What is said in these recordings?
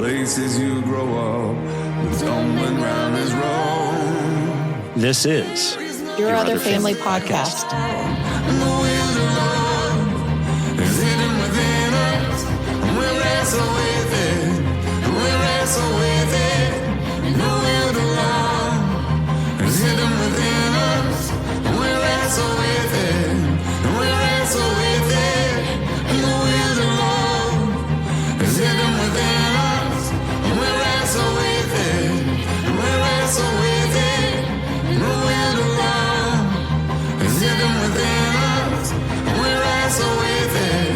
places you grow up, tumbling round this road. This is Your Other Family Podcast. And the will of love is hidden within us, and we wrestle with it, and we wrestle with it. And the will of love is hidden within us, and we wrestle with it, and we wrestle with it. And the will of love is hidden within us, and we wrestle with it, and we wrestle with it. And the will of love is hidden within us, and we wrestle with it,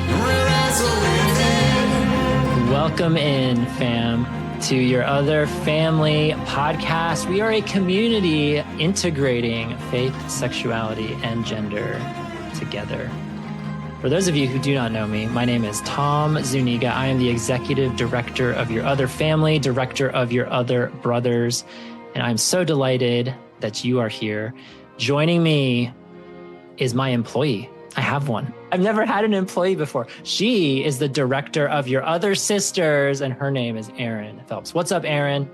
and we wrestle with it. Welcome in, fam, to Your Other Family Podcast. We are a community integrating faith, sexuality, and gender together. For those of you who do not know me, my name is Tom Zuniga. I am the executive director of Your Other Family, director of Your Other Brothers, and I'm so delighted that you are here. Joining me is my employee. I have one. I've never had an employee before. She is the director of Your Other Sisters, and her name is Erin Phelps. What's up, Erin?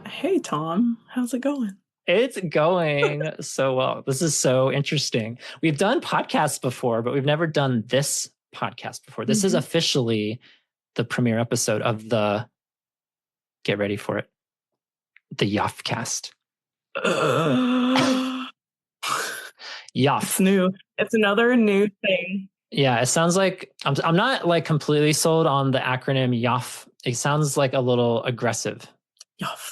Hey, Tom. How's it going? It's going so well. This is so interesting. We've done podcasts before, but we've never done this podcast before. This is officially the premiere episode of the, get ready for it, the YOFcast. YOF. It's new. It's another new thing. Yeah, it sounds like, I'm not like completely sold on the acronym YOF. It sounds like a little aggressive. Yof.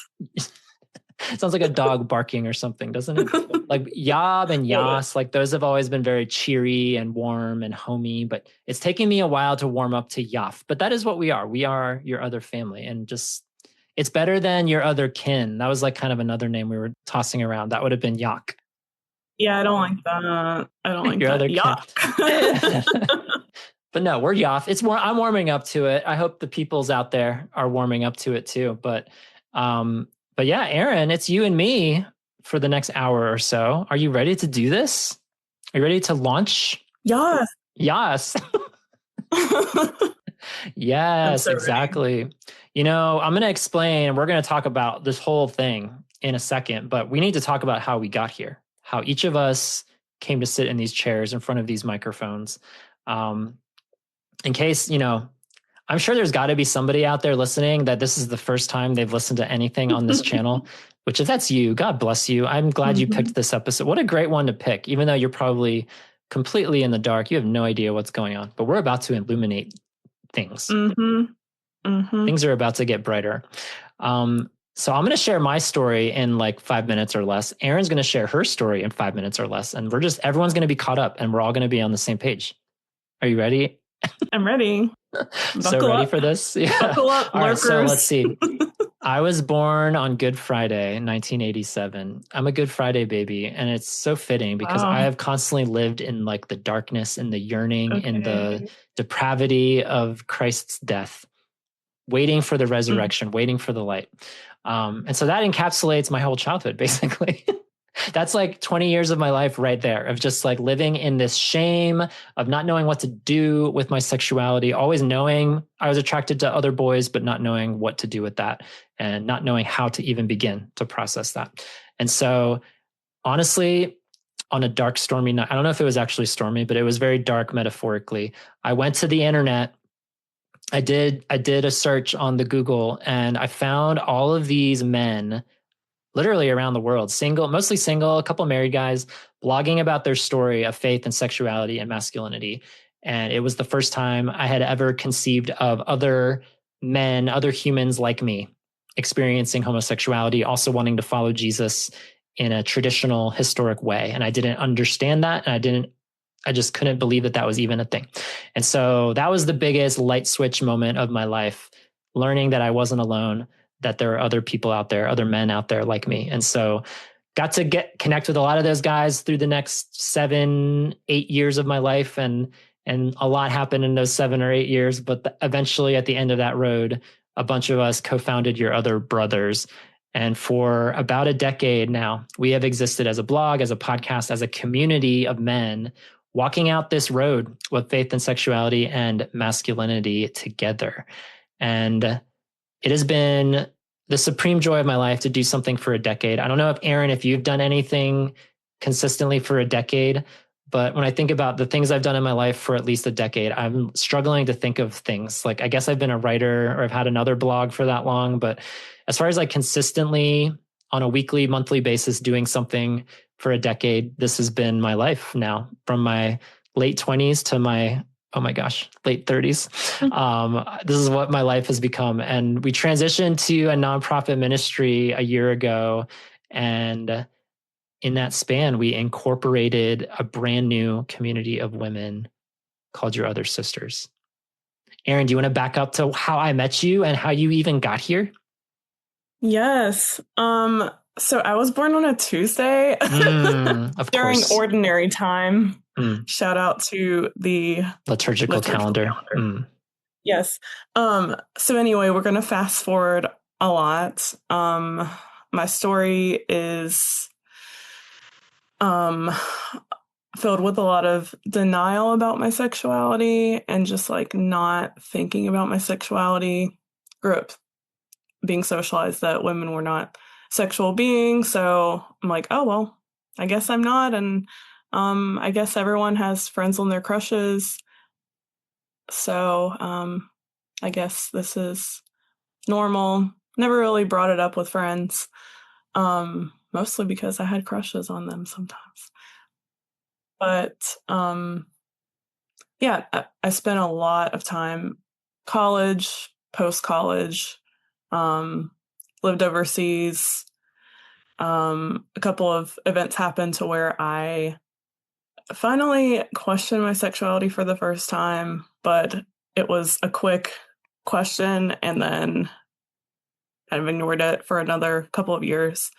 It sounds like a dog barking or something, doesn't it? Like Yob and Yas, like those have always been very cheery and warm and homey, but it's taken me a while to warm up to Yof. But that is what we are. We are Your Other Family, and just, it's better than Your Other Kin. That was like kind of another name we were tossing around. That would have been Yok. Yeah, I don't like that. I don't like Your that. Other Yuck. But no, we're Yof. It's more, I'm warming up to it. I hope the peoples out there are warming up to it too. But yeah, Erin, it's you and me for the next hour or so. Are you ready to do this? Are you ready to launch? Yes. Yes. Yes, so exactly. Ready. You know, I'm going to explain, we're going to talk about this whole thing in a second, but we need to talk about how we got here, how each of us came to sit in these chairs in front of these microphones. In case, you know, I'm sure there's got to be somebody out there listening that this is the first time they've listened to anything on this channel, which if that's you, God bless you. I'm glad you picked this episode. What a great one to pick, even though you're probably completely in the dark. You have no idea what's going on, but we're about to illuminate things. Things are about to get brighter. So I'm going to share my story in like 5 minutes or less. Erin's going to share her story in 5 minutes or less. And everyone's going to be caught up and we're all going to be on the same page. Are you ready? I'm ready. So ready for this? Yeah. Buckle up, all right, lurkers. so let's see. I was born on Good Friday, 1987. I'm a Good Friday baby. And it's so fitting because I have constantly lived in like the darkness and the yearning and the depravity of Christ's death, waiting for the resurrection, waiting for the light. And so that encapsulates my whole childhood, basically. That's like 20 years of my life right there, of just like living in this shame of not knowing what to do with my sexuality, always knowing I was attracted to other boys, but not knowing what to do with that and not knowing how to even begin to process that. And so honestly, on a dark, stormy night, I don't know if it was actually stormy, but it was very dark metaphorically. I went to the internet. I did a search on the Google and I found all of these men literally around the world, mostly single, a couple married guys, blogging about their story of faith and sexuality and masculinity. And it was the first time I had ever conceived of other men, other humans like me, experiencing homosexuality, also wanting to follow Jesus in a traditional, historic way. And I didn't understand that. And I just couldn't believe that was even a thing. And so that was the biggest light switch moment of my life, learning that I wasn't alone, that there are other people out there, other men out there like me. And so got to connect with a lot of those guys through the next 7-8 years of my life. And a lot happened in those 7 or 8 years. But eventually at the end of that road, a bunch of us co-founded Your Other Brothers. And for about a decade now, we have existed as a blog, as a podcast, as a community of men walking out this road with faith and sexuality and masculinity together. And it has been the supreme joy of my life to do something for a decade. I don't know if Erin, if you've done anything consistently for a decade, but when I think about the things I've done in my life for at least a decade, I'm struggling to think of things. Like, I guess I've been a writer or I've had another blog for that long, but as far as like consistently on a weekly, monthly basis doing something for a decade, this has been my life now, from my late 20s to my, oh my gosh, late 30s. This is what my life has become. And we transitioned to a nonprofit ministry a year ago. And in that span, we incorporated a brand new community of women called Your Other Sisters. Erin, do you want to back up to how I met you and how you even got here? Yes. So I was born on a Tuesday Of during course. ordinary time. Shout out to the liturgical calendar. Yes. So anyway, we're going to fast forward a lot. My story is filled with a lot of denial about my sexuality and just like not thinking about my sexuality. Grew up being socialized that women were not sexual beings. So I'm like, oh, well, I guess I'm not. And I guess everyone has friends on their crushes. So I guess this is normal. Never really brought it up with friends, mostly because I had crushes on them sometimes. But yeah, I spent a lot of time, college, post-college, lived overseas. A couple of events happened to where I finally questioned my sexuality for the first time, but it was a quick question and then kind of ignored it for another couple of years.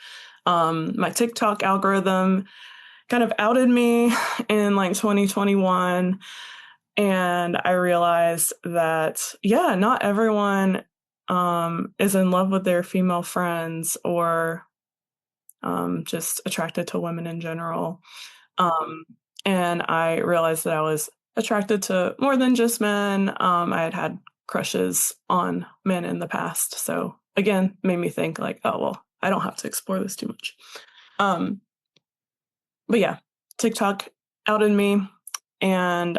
My TikTok algorithm kind of outed me in like 2021. And I realized that, yeah, not everyone is in love with their female friends or just attracted to women in general. And I realized that I was attracted to more than just men. I had crushes on men in the past. So again, made me think like, oh, well, I don't have to explore this too much. But yeah, TikTok outed me. And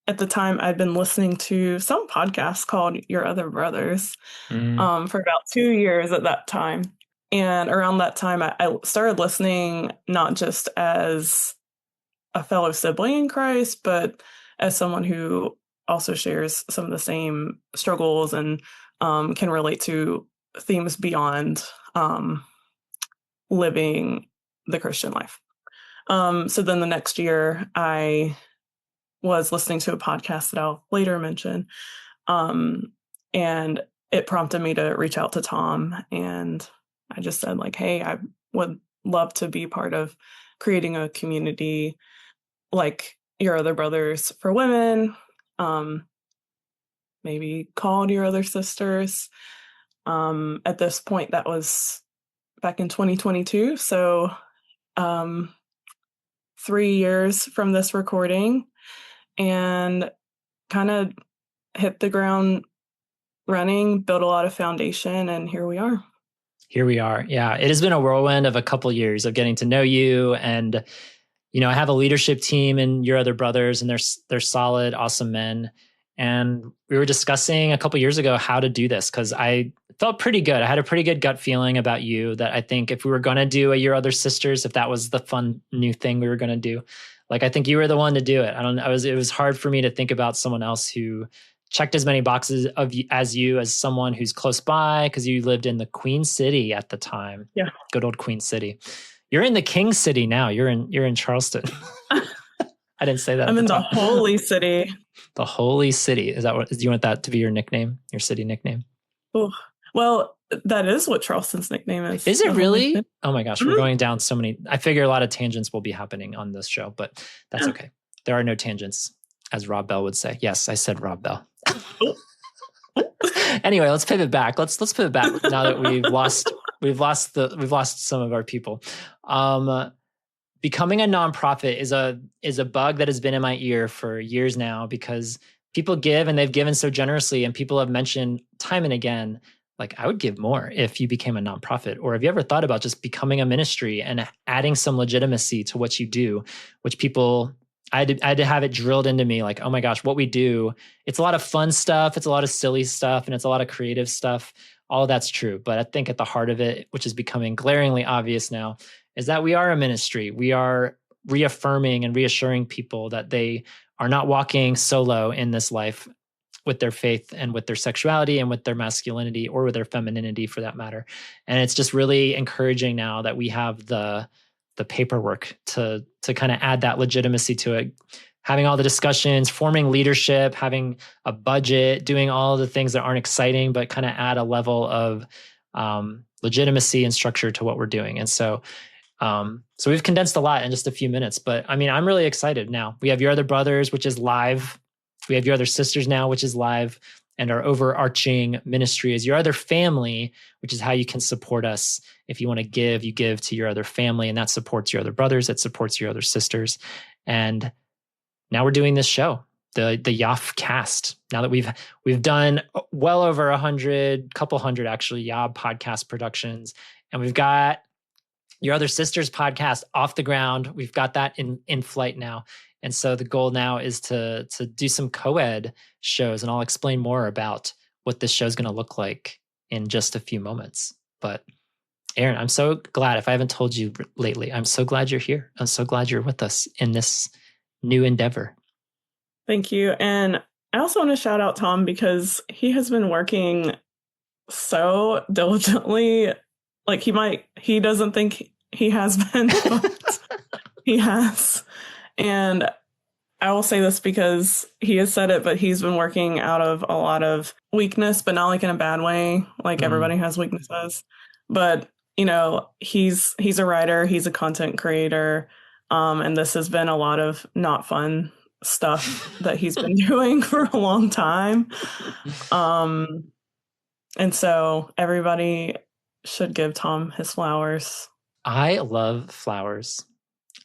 at the time, I'd been listening to some podcast called Your Other Brothers for about 2 years at that time. And around that time, I started listening not just as a fellow sibling in Christ, but as someone who also shares some of the same struggles and can relate to themes beyond living the Christian life. So then the next year, I was listening to a podcast that I'll later mention, and it prompted me to reach out to Tom, and I just said like, hey, I would love to be part of creating a community like Your Other Brothers for women, maybe called Your Other Sisters. At this point, that was back in 2022. So 3 years from this recording, and kind of hit the ground running, built a lot of foundation, and here we are. Here we are. Yeah, it has been a whirlwind of a couple years of getting to know you. And, you know, I have a leadership team in Your Other Brothers, and they're solid, awesome men. And we were discussing a couple years ago how to do this, because I felt pretty good. I had a pretty good gut feeling about you that I think if we were going to do a Your Other Sisters, if that was the fun new thing we were going to do, like, I think you were the one to do it. It was hard for me to think about someone else who checked as many boxes as you, as someone who's close by, because you lived in the Queen City at the time. Yeah. Good old Queen City. You're in the King City now. You're in Charleston. I didn't say that. I'm in the Holy City. The Holy City. Is that what? Do you want that to be your nickname? Your city nickname? Oh, well, that is what Charleston's nickname is. Is it really? Oh my gosh, we're going down so many. I figure a lot of tangents will be happening on this show, but that's okay. There are no tangents, as Rob Bell would say. Yes, I said Rob Bell. Anyway, let's pivot back. Let's pivot back now that we've lost some of our people. Becoming a nonprofit is a bug that has been in my ear for years now, because people give, and they've given so generously, and people have mentioned time and again, like, I would give more if you became a nonprofit. Or have you ever thought about just becoming a ministry and adding some legitimacy to what you do, which people, I had to have it drilled into me, like, oh my gosh, what we do, it's a lot of fun stuff, it's a lot of silly stuff, and it's a lot of creative stuff. All of that's true. But I think at the heart of it, which is becoming glaringly obvious now, is that we are a ministry. We are reaffirming and reassuring people that they are not walking solo in this life with their faith and with their sexuality and with their masculinity or with their femininity for that matter. And it's just really encouraging now that we have the paperwork to kind of add that legitimacy to it, having all the discussions, forming leadership, having a budget, doing all the things that aren't exciting, but kind of add a level of legitimacy and structure to what we're doing. And so we've condensed a lot in just a few minutes, but I mean, I'm really excited now. We have Your Other Brothers, which is live. We have Your Other Sisters now, which is live. And our overarching ministry is Your Other Family, which is how you can support us. If you want to give, you give to Your Other Family, and that supports Your Other Brothers, it supports Your Other Sisters. And now we're doing this show, the YOFcast. Now that we've done well over 100, couple hundred actually, YOB podcast productions, and we've got Your Other Sisters podcast off the ground. We've got that in flight now. And so the goal now is to do some co-ed shows, and I'll explain more about what this show is going to look like in just a few moments. But Erin, I'm so glad, if I haven't told you lately, I'm so glad you're here. I'm so glad you're with us in this new endeavor. Thank you. And I also want to shout out Tom, because he has been working so diligently. Like, he doesn't think he has been, but he has. And I will say this because he has said it, but he's been working out of a lot of weakness, but not like in a bad way. Like, everybody has weaknesses, but you know, he's a writer, he's a content creator. And this has been a lot of not fun stuff that he's been doing for a long time. And so everybody should give Tom his flowers. I love flowers.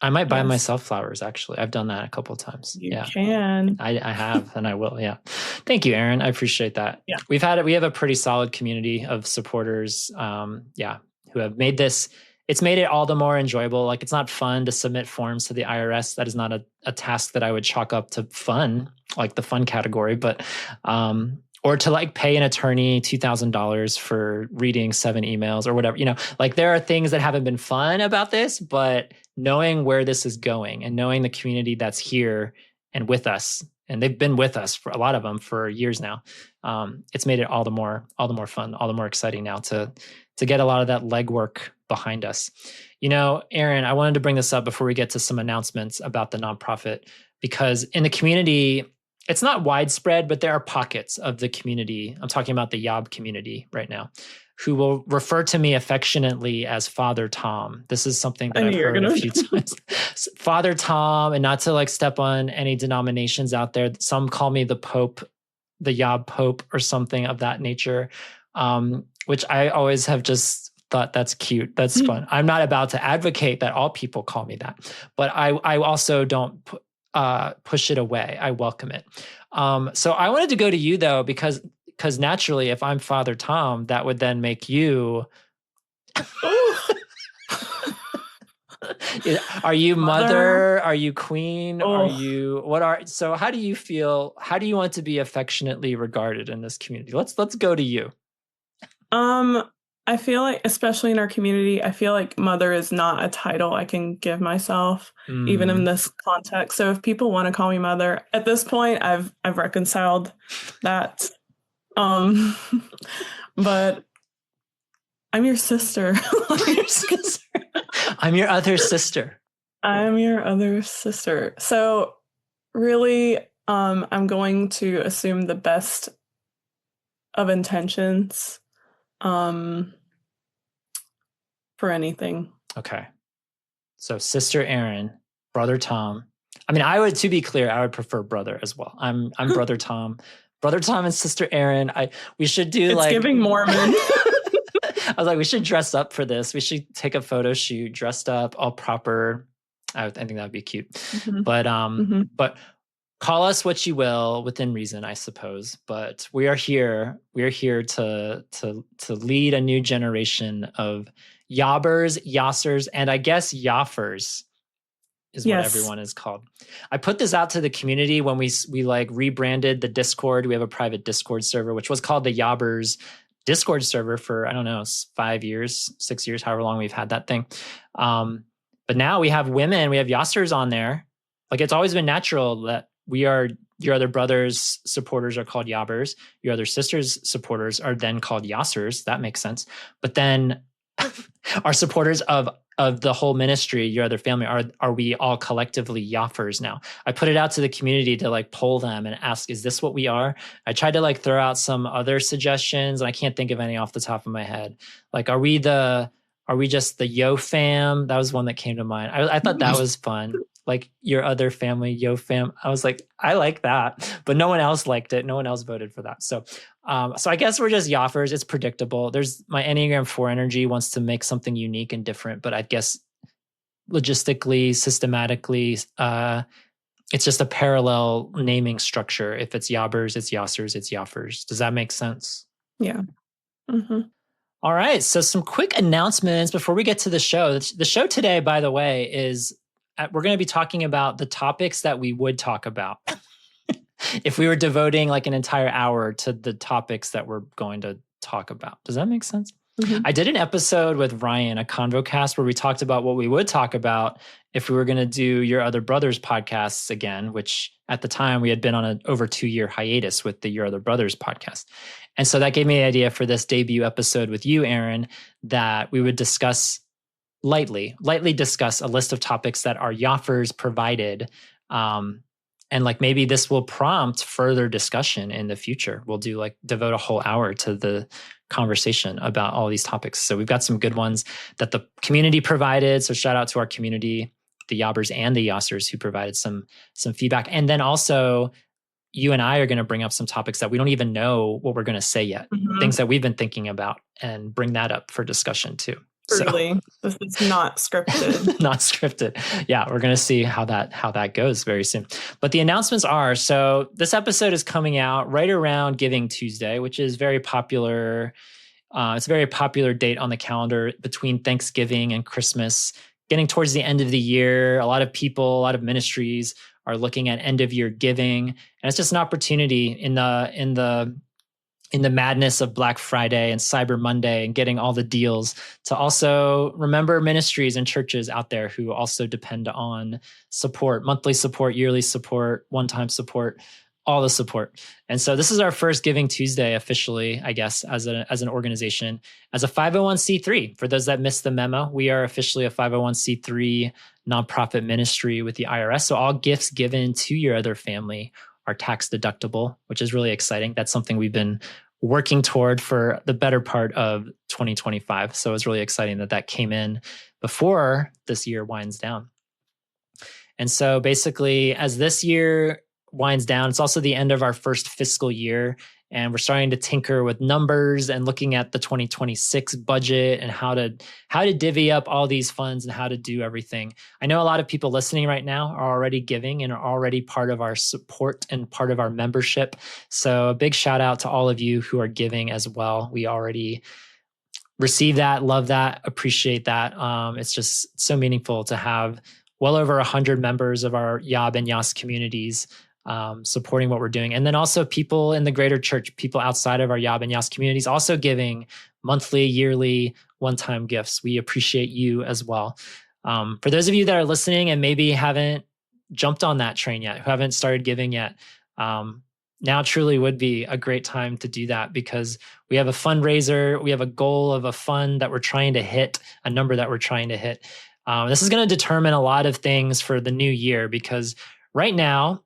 I might buy myself flowers, actually. I've done that a couple of times. You can. I have, and I will. Yeah. Thank you, Erin. I appreciate that. Yeah. We have a pretty solid community of supporters. Who have made this. It's made it all the more enjoyable. Like, it's not fun to submit forms to the IRS. That is not a task that I would chalk up to fun, like the fun category, but, or to like pay an attorney $2,000 for reading 7 emails or whatever, like there are things that haven't been fun about this, but knowing where this is going and knowing the community that's here and with us, and they've been with us for a lot of them for years now. It's made it all the more fun, all the more exciting now to get a lot of that legwork behind us. Erin, I wanted to bring this up before we get to some announcements about the nonprofit, because in the community, it's not widespread, but there are pockets of the community. I'm talking about the YOB community right now, who will refer to me affectionately as Father Tom. This is something that I've heard a few times. Father Tom, and not to like step on any denominations out there. Some call me the Pope, the YOB Pope, or something of that nature, which I always have just thought that's cute. That's fun. I'm not about to advocate that all people call me that, but I also don't push it away. I welcome it. So I wanted to go to you though, because naturally, if I'm Father Tom, that would then make you. Are you mother? Are you queen? Are you so how do you feel? How do you want to be affectionately regarded in this community? Let's go to you. I feel like, especially in our community, I feel like mother is not a title I can give myself, even in this context. So if people want to call me mother, at this point, I've reconciled that. But I'm your sister. I'm your other sister. I'm your other sister. So really, I'm going to assume the best of intentions for anything. Okay. So Sister Erin, Brother Tom. I mean, to be clear, I would prefer brother as well. I'm Brother Tom. Brother Tom and Sister Erin. We should do it's giving Mormon. I was like, we should dress up for this. We should take a photo shoot, dressed up, all proper. I think that would be cute. But call us what you will within reason, I suppose, but we are here. We are here to lead a new generation of yobbers, yossers, and I guess yoffers is what everyone is called. I put this out to the community when we like rebranded the Discord. We have a private Discord server, which was called the Yobbers Discord server for, I don't know, 5 years, 6 years, however long we've had that thing. But now we have women, we have yossers on there. Like, it's always been natural that we are, your other brother's supporters are called yobbers. Your other sister's supporters are then called yossers. That makes sense. But then our supporters of the whole ministry, your other family, are we all collectively yoffers now? I put it out to the community to like poll them and ask, is this what we are? I tried to like throw out some other suggestions, and I can't think of any off the top of my head. Like, are we just the Yo fam? That was one that came to mind. I thought that was fun. Like, your other family, Yo fam. I was like, I like that, but no one else liked it. No one else voted for that. So I guess we're just yoffers. It's predictable. There's my Enneagram 4 energy wants to make something unique and different, but I guess logistically, systematically, it's just a parallel naming structure. If it's yobbers, it's yossers, it's yoffers. Does that make sense? Yeah. Mm-hmm. All right. So some quick announcements before we get to the show. The show today, by the way, is we're going to be talking about the topics that we would talk about if we were devoting like an entire hour to the topics that we're going to talk about. Does that make sense? Mm-hmm. I did an episode with Ryan, a ConvoCast, where we talked about what we would talk about if we were going to do Your Other Brothers podcasts again, which at the time we had been on an over 2-year hiatus with the Your Other Brothers podcast. And so that gave me the idea for this debut episode with you, Erin, that we would discuss lightly discuss a list of topics that our yoffers provided. And like, maybe this will prompt further discussion in the future. We'll devote a whole hour to the conversation about all these topics. So we've got some good ones that the community provided. So shout out to our community, the yobbers and the yossers, who provided some feedback. And then also, you and I are going to bring up some topics that we don't even know what we're going to say yet, things that we've been thinking about, and bring that up for discussion too. Really, this is not scripted. Not scripted. Yeah, we're going to see how that goes very soon. But the announcements are, so this episode is coming out right around Giving Tuesday, which is very popular. It's a very popular date on the calendar between Thanksgiving and Christmas. Getting towards the end of the year, a lot of people, a lot of ministries are looking at end of year giving, and it's just an opportunity in the madness of Black Friday and Cyber Monday and getting all the deals to also remember ministries and churches out there who also depend on support, monthly support, yearly support, one-time support, all the support. And so this is our first Giving Tuesday officially, I guess, as an organization, as a 501c3. For those that missed the memo, we are officially a 501c3 nonprofit ministry with the IRS. So all gifts given to your other family are tax deductible, which is really exciting. That's something we've been working toward for the better part of 2025. So it's really exciting that came in before this year winds down. And so basically, as this year winds down, it's also the end of our first fiscal year. And we're starting to tinker with numbers and looking at the 2026 budget and how to divvy up all these funds and how to do everything. I know a lot of people listening right now are already giving and are already part of our support and part of our membership. So a big shout out to all of you who are giving as well. We already receive that, love that, appreciate that. It's just so meaningful to have well over 100 members of our Yob and Yas communities supporting what we're doing. And then also people in the greater church, people outside of our Yob and Yas communities also giving monthly, yearly, one-time gifts. We appreciate you as well. For those of you that are listening and maybe haven't jumped on that train yet, who haven't started giving yet, now truly would be a great time to do that, because we have a fundraiser. We have a goal of a fund that we're trying to hit, a number that we're trying to hit. This is going to determine a lot of things for the new year, because right now,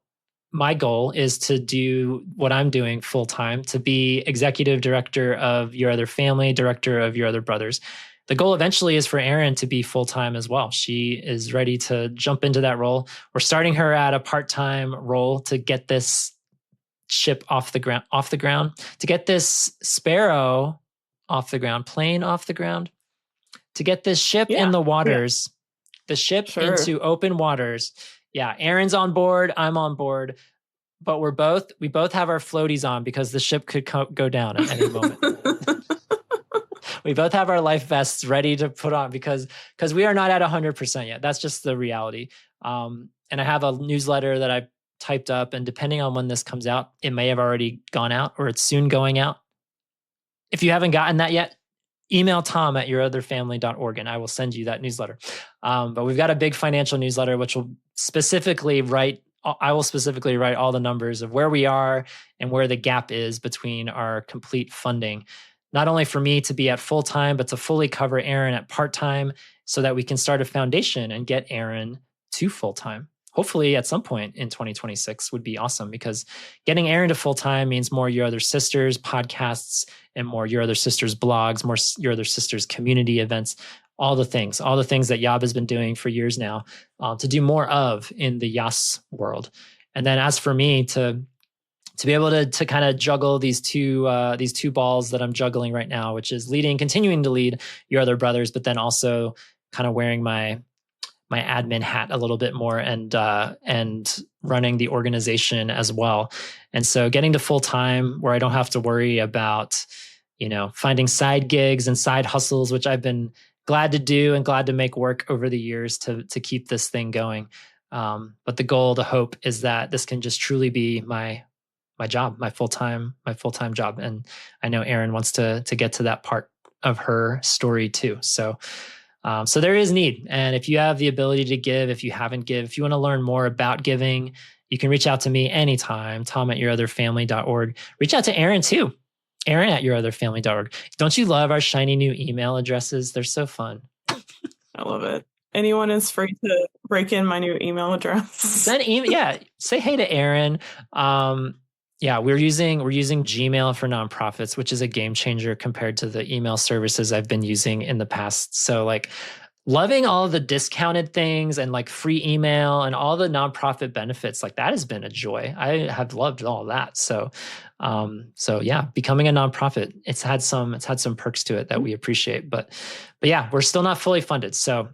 my goal is to do what I'm doing full time, to be executive director of Your Other Family, director of Your Other Brothers. The goal eventually is for Erin to be full time as well. She is ready to jump into that role. We're starting her at a part-time role to get this ship off the ground, to get this sparrow off the ground, plane off the ground, to get this ship in the waters, the ship into open waters. Yeah, Erin's on board. I'm on board. but we both have our floaties on because the ship could go down at any moment. We both have our life vests ready to put on because we are not at 100% yet. That's just the reality. And I have a newsletter that I typed up, and depending on when this comes out, it may have already gone out or it's soon going out. If you haven't gotten that yet, email Tom at yourotherfamily.org and I will send you that newsletter. But we've got a big financial newsletter, which will specifically write all the numbers of where we are and where the gap is between our complete funding. Not only for me to be at full-time, but to fully cover Erin at part-time so that we can start a foundation and get Erin to full-time. Hopefully at some point in 2026 would be awesome, because getting Erin to full-time means more Your Other Sisters podcasts and more Your Other Sisters blogs, more Your Other Sisters community events, all the things that Yob has been doing for years now, to do more of in the YOS world. And then as for me to be able to kind of juggle these two balls that I'm juggling right now, which is continuing to lead Your Other Brothers, but then also kind of wearing my admin hat a little bit more and running the organization as well. And so getting to full time where I don't have to worry about, finding side gigs and side hustles, which I've been glad to do and glad to make work over the years to keep this thing going. But the goal, the hope is that this can just truly be my job, my full-time job. And I know Erin wants to get to that part of her story too. So there is need. And if you have the ability to give, if you haven't given, if you want to learn more about giving, you can reach out to me anytime, Tom at yourotherfamily.org. Reach out to Erin too, Erin at yourotherfamily.org. Don't you love our shiny new email addresses? They're so fun. I love it. Anyone is free to break in my new email address. Say hey to Erin. We're using Gmail for nonprofits, which is a game changer compared to the email services I've been using in the past. So like loving all of the discounted things and like free email and all the nonprofit benefits, like that has been a joy. I have loved all that. So becoming a nonprofit, it's had some perks to it that we appreciate, but yeah, we're still not fully funded. So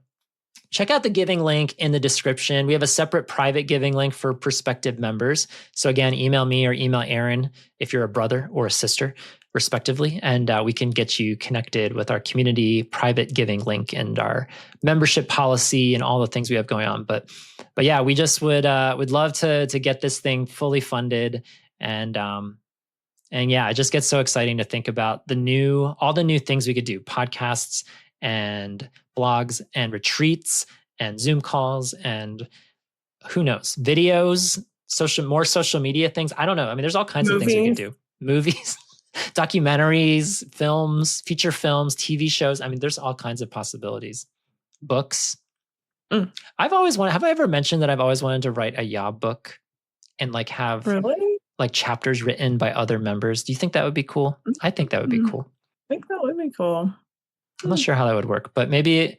check out the giving link in the description. We have a separate private giving link for prospective members. So again, email me or email Erin if you're a brother or a sister, respectively, and we can get you connected with our community private giving link and our membership policy and all the things we have going on. But yeah, we just would love to get this thing fully funded. And yeah, it just gets so exciting to think about all the new things we could do, podcasts and blogs and retreats and Zoom calls and who knows, videos, more social media things. I don't know. I mean, there's all kinds of things we can do. Movies, documentaries, films, feature films, TV shows. I mean, there's all kinds of possibilities. Books. Have I ever mentioned that I've always wanted to write a Yob book and like have like chapters written by other members? Do you think that would be cool? I think that would be cool. I think that would be cool. I'm not sure how that would work, but maybe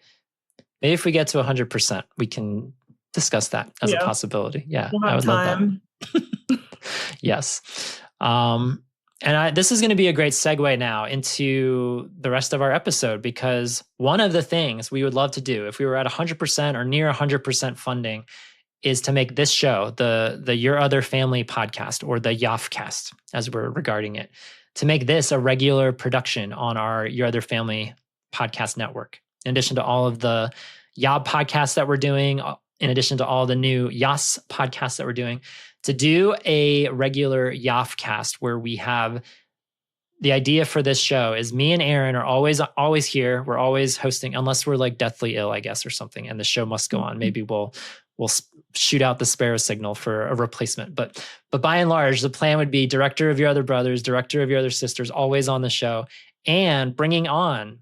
if we get to 100%, we can discuss that as a possibility. Yeah, I would love that. Yes. And this is going to be a great segue now into the rest of our episode, because one of the things we would love to do if we were at 100% or near 100% funding is to make this show, the Your Other Family podcast, or the YOFcast, as we're regarding it, to make this a regular production on our Your Other Family podcast network. In addition to all of the Yob podcasts that we're doing, in addition to all the new YOS podcasts that we're doing, to do a regular YOFcast where we have the idea for this show is me and Erin are always here. We're always hosting, unless we're like deathly ill, I guess, or something, and the show must go on. Maybe we'll shoot out the sparrow signal for a replacement. But by and large, the plan would be director of Your Other Brothers, director of Your Other Sisters, always on the show, and bringing on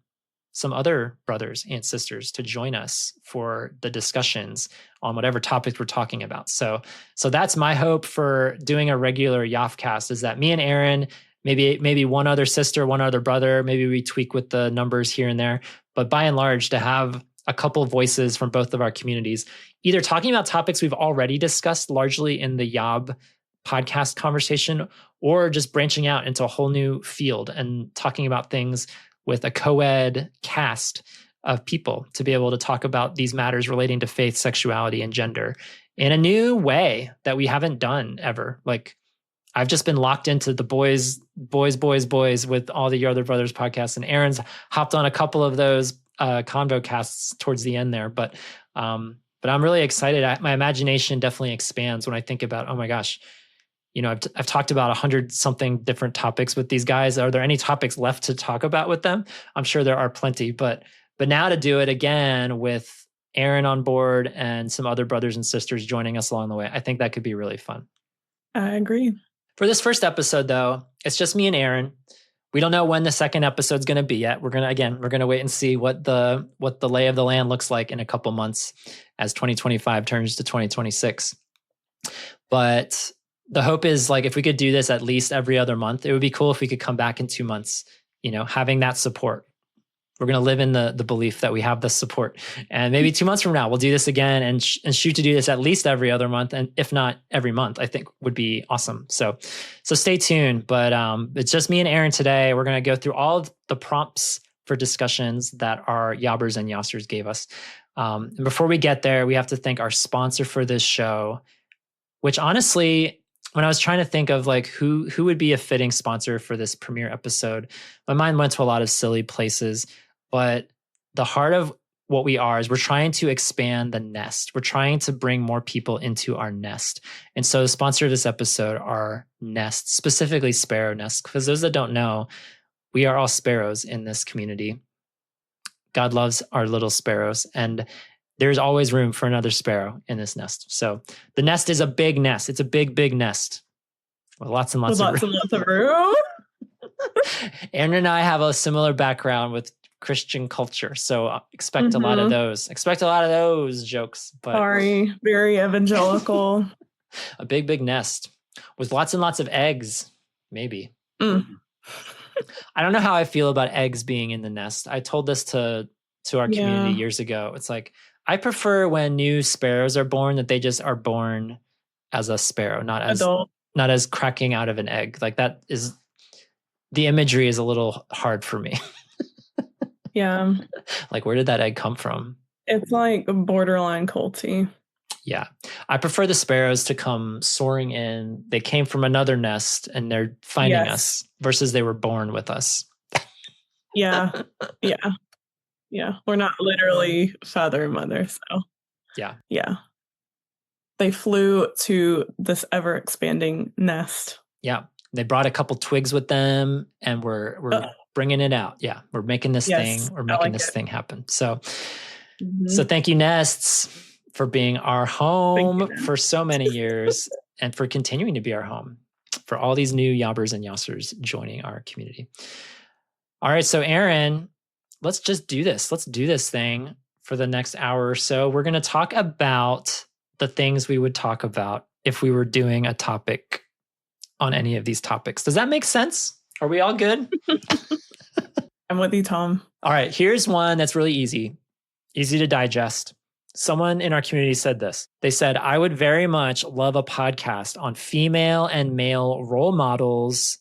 some other brothers and sisters to join us for the discussions on whatever topics we're talking about. So that's my hope for doing a regular YOFcast, is that me and Erin, maybe one other sister, one other brother, maybe we tweak with the numbers here and there, but by and large, to have a couple of voices from both of our communities, either talking about topics we've already discussed largely in the Yob podcast conversation, or just branching out into a whole new field and talking about things with a co-ed cast of people to be able to talk about these matters relating to faith, sexuality, and gender in a new way that we haven't done ever. Like, I've just been locked into the boys with all the Your Other Brothers podcasts, and Erin's hopped on a couple of those convo casts towards the end there. But I'm really excited. My imagination definitely expands when I think about, oh my gosh, I've talked about 100 something different topics with these guys. Are there any topics left to talk about with them? I'm sure there are plenty, but now to do it again with Erin on board and some other brothers and sisters joining us along the way, I think that could be really fun. I agree. For this first episode, though, it's just me and Erin. We don't know when the second episode's going to be yet. We're going to wait and see what the lay of the land looks like in a couple months as 2025 turns to 2026. But the hope is, like, if we could do this at least every other month, it would be cool if we could come back in 2 months, having that support. We're going to live in the belief that we have the support. And maybe 2 months from now, we'll do this again and shoot to do this at least every other month. And if not every month, I think would be awesome. So stay tuned. But it's just me and Erin today. We're going to go through all of the prompts for discussions that our Yobbers and Yossers gave us. And before we get there, we have to thank our sponsor for this show, which honestly, when I was trying to think of like who would be a fitting sponsor for this premiere episode, my mind went to a lot of silly places. But the heart of what we are is we're trying to expand the nest. We're trying to bring more people into our nest. And so the sponsor of this episode are nests, specifically sparrow nests, because those that don't know, we are all sparrows in this community. God loves our little sparrows, and there's always room for another sparrow in this nest. So the nest is a big nest. It's a big, big nest with lots and lots of room. Erin and I have a similar background with Christian culture, so expect a lot of those. Expect a lot of those jokes. But sorry, very evangelical. A big, big nest with lots and lots of eggs, maybe. I don't know how I feel about eggs being in the nest. I told this to our community years ago. It's like, I prefer when new sparrows are born that they just are born as a sparrow, not as cracking out of an egg. Like, that is, the imagery is a little hard for me. Yeah. Like, where did that egg come from? It's like borderline culty. Yeah. I prefer the sparrows to come soaring in. They came from another nest and they're finding us versus they were born with us. Yeah. Yeah. Yeah. We're not literally father and mother. So yeah. They flew to this ever expanding nest. Yeah. They brought a couple twigs with them and we're bringing it out. Yeah. We're making this thing. We're making this thing happen. So, so thank you, nests, for being our home for so many years and for continuing to be our home for all these new Yobbers and Yossers joining our community. All right. So Erin, let's just do this. Let's do this thing for the next hour or so. We're going to talk about the things we would talk about if we were doing a topic on any of these topics. Does that make sense? Are we all good? I'm with you, Tom. All right. Here's one that's really easy to digest. Someone in our community said this. They said, I would very much love a podcast on female and male role models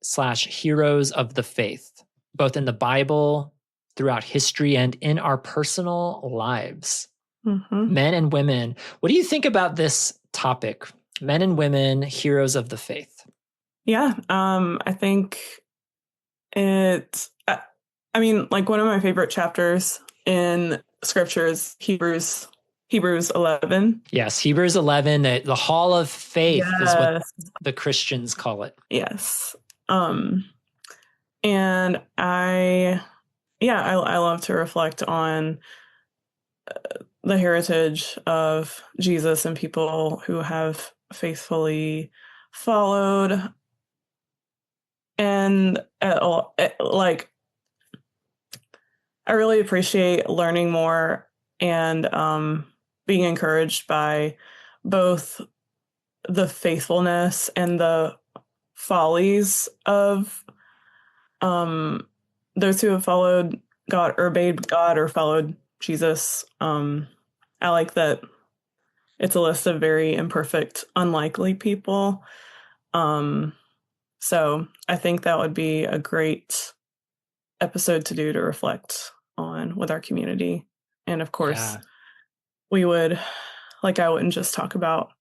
/ heroes of the faith, both in the Bible, throughout history, and in our personal lives. Men and women. What do you think about this topic? Men and women, heroes of the faith. Yeah. I think it's, I mean, like, one of my favorite chapters in scripture is Hebrews 11. Yes, Hebrews 11, the hall of faith is what the Christians call it. Yes. And I love to reflect on the heritage of Jesus and people who have faithfully followed. And like, I really appreciate learning more and being encouraged by both the faithfulness and the follies of those who have followed God or obeyed God or followed Jesus. I like that it's a list of very imperfect, unlikely people. So I think that would be a great episode to do to reflect on with our community. And of course, Yeah. we would, like, I wouldn't just talk about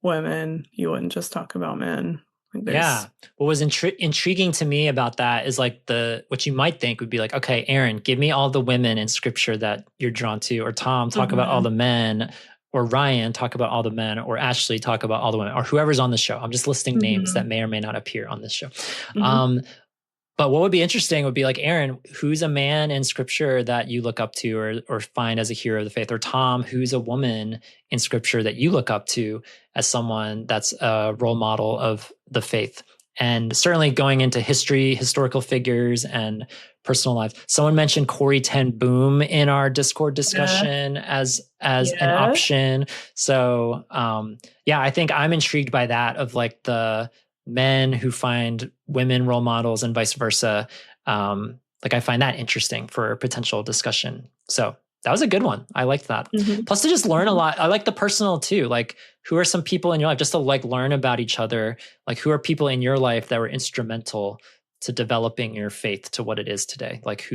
women. You wouldn't just talk about men. Like, Yeah. What was intriguing to me about that is like what you might think would be like, okay, Erin, give me all the women in scripture that you're drawn to, or Tom, talk about all the men, or Ryan, talk about all the men, or Ashley, talk about all the women, or whoever's on the show. I'm just listing names that may or may not appear on this show. But what would be interesting would be like, Erin, who's a man in scripture that you look up to or find as a hero of the faith? Or Tom, who's a woman in scripture that you look up to as someone that's a role model of the faith? And certainly going into history, historical figures, and personal lives. Someone mentioned Corrie Ten Boom in our Discord discussion as an option. So yeah, I think I'm intrigued by that, of like the men who find women role models and vice versa. Like I find that interesting for a potential discussion. So that was a good one. I liked that. Plus to just learn a lot. I like the personal too. Like, who are some people in your life, just to like learn about each other? Like, who are people in your life that were instrumental to developing your faith to what it is today? Like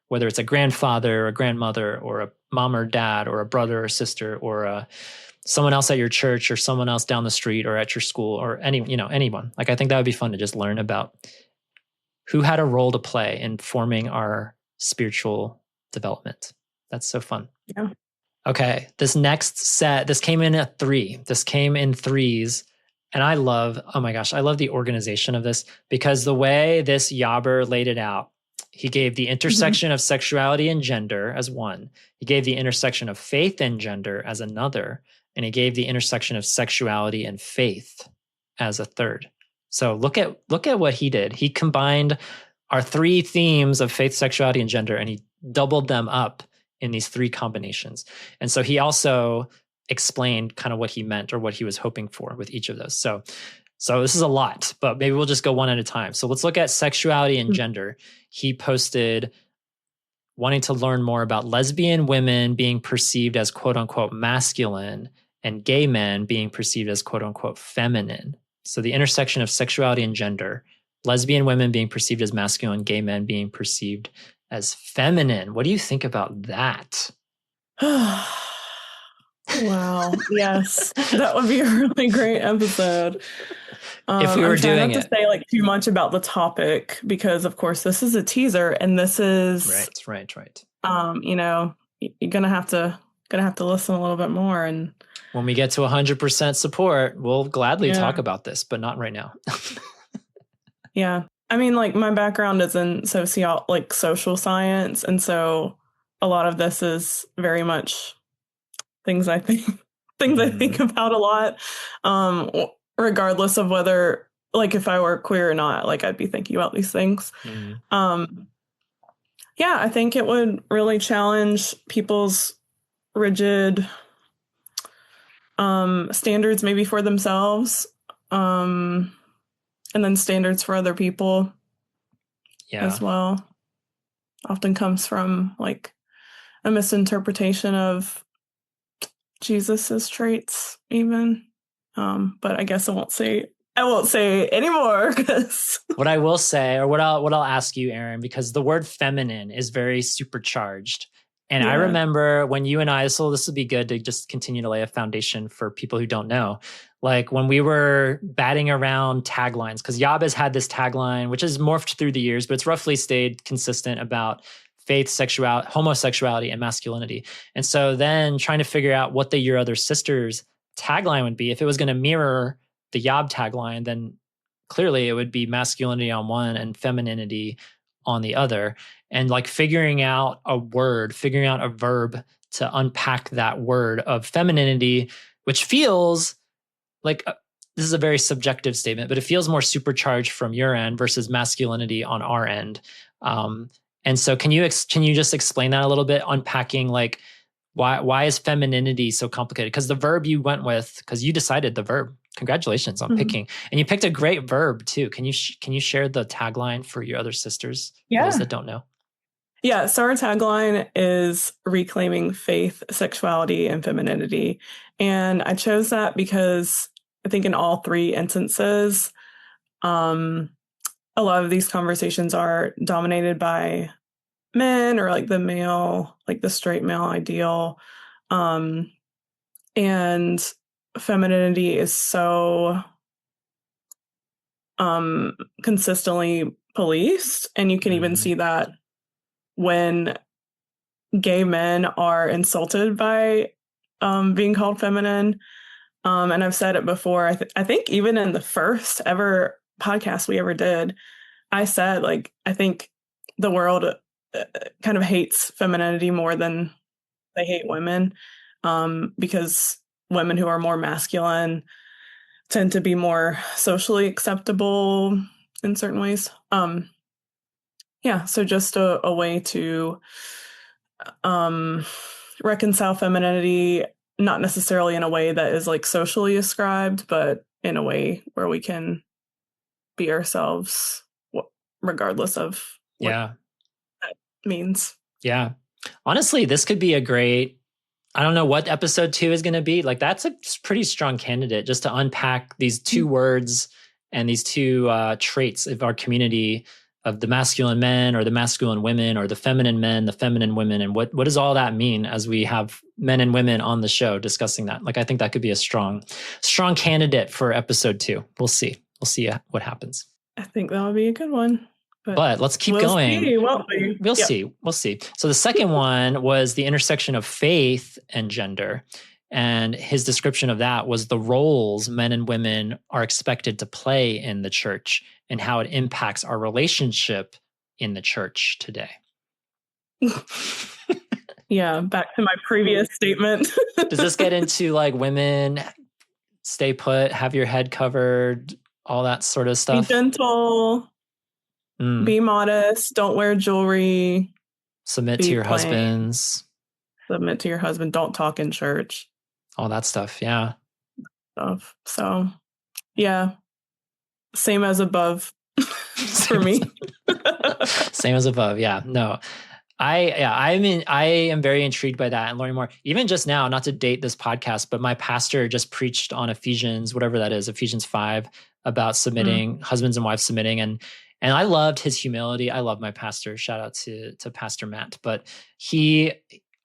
whether it's a grandfather or a grandmother or a mom or dad or a brother or sister or someone else at your church or someone else down the street or at your school or anyone. Like, I think that would be fun to just learn about who had a role to play in forming our spiritual development. That's so fun. Yeah. Okay. This next set, this came in at 3. This came in 3s. And I love the organization of this, because the way this Yobber laid it out, he gave the intersection of sexuality and gender as one. He gave the intersection of faith and gender as another. And he gave the intersection of sexuality and faith as a third. So look at what he did. He combined our 3 themes of faith, sexuality, and gender, and he doubled them up in these 3 combinations. And so he also explained kind of what he meant or what he was hoping for with each of those. So this is a lot, but maybe we'll just go one at a time. So let's look at sexuality and gender. He posted wanting to learn more about lesbian women being perceived as quote unquote masculine and gay men being perceived as quote unquote feminine. So the intersection of sexuality and gender, lesbian women being perceived as masculine, gay men being perceived as feminine. What do you think about that? Wow. Yes. That would be a really great episode. If we were doing not to say like too much about the topic, because of course this is a teaser and this is right. You're gonna have to listen a little bit more, and when we get to 100% support, we'll gladly talk about this, but not right now. Yeah. I mean, like, my background is in social science, and so a lot of this is very much things I think about a lot, regardless of whether, like, if I were queer or not, like, I'd be thinking about these things. Yeah, I think it would really challenge people's rigid standards, maybe for themselves, and then standards for other people as well. Often comes from like a misinterpretation of Jesus's traits, even. But I guess I won't say anymore. What I will say, or what I'll ask you, Erin, because the word feminine is very supercharged. And I remember when you and I, so this would be good to just continue to lay a foundation for people who don't know. Like when we were batting around taglines, because Yob has had this tagline, which has morphed through the years, but it's roughly stayed consistent about faith, sexuality, homosexuality, and masculinity. And so then trying to figure out what the Your Other Sisters tagline would be, if it was going to mirror the Yob tagline, then clearly it would be masculinity on one and femininity on the other. And like figuring out a verb to unpack that word of femininity, which feels like this is a very subjective statement, but it feels more supercharged from your end versus masculinity on our end. And so can you just explain that a little bit, unpacking like why is femininity so complicated? Because the verb you went with, because you decided the verb. Congratulations on picking, and you picked a great verb too. Can you share the tagline for Your Other Sisters? Yeah. Those that don't know. Yeah, so our tagline is reclaiming faith, sexuality, and femininity. And I chose that because I think in all 3 instances, a lot of these conversations are dominated by men or like the male, like the straight male ideal. And femininity is so consistently policed. And you can even see that when gay men are insulted by being called feminine. And I've said it before. I think even in the first ever podcast we ever did, I said, like, I think the world kind of hates femininity more than they hate women, because women who are more masculine tend to be more socially acceptable in certain ways. So just a way to reconcile femininity, not necessarily in a way that is like socially ascribed, but in a way where we can be ourselves regardless of what that means. Yeah. Honestly, this could be a great, I don't know what episode 2 is going to be. Like, that's a pretty strong candidate just to unpack these two words and these two traits of our community, of the masculine men or the masculine women, or the feminine men, the feminine women. And what does all that mean as we have men and women on the show discussing that? Like, I think that could be a strong candidate for episode 2. We'll see. We'll see what happens. I think that would be a good one. But let's keep going. See, won't we? We'll see. We'll see. So the second one was the intersection of faith and gender. And his description of that was the roles men and women are expected to play in the church and how it impacts our relationship in the church today. Yeah, back to my previous statement. Does this get into like women stay put, have your head covered, all that sort of stuff? Be gentle. Be modest. Don't wear jewelry. Submit to your husbands. Submit to your husband. Don't talk in church. All that stuff. Yeah. So, yeah. Same as above for me. Same as above. Yeah. No. I mean, I am very intrigued by that and learning more. Even just now, not to date this podcast, but my pastor just preached on Ephesians, whatever that is, Ephesians 5, about submitting, husbands and wives submitting. And I loved his humility. I love my pastor. Shout out to Pastor Matt. But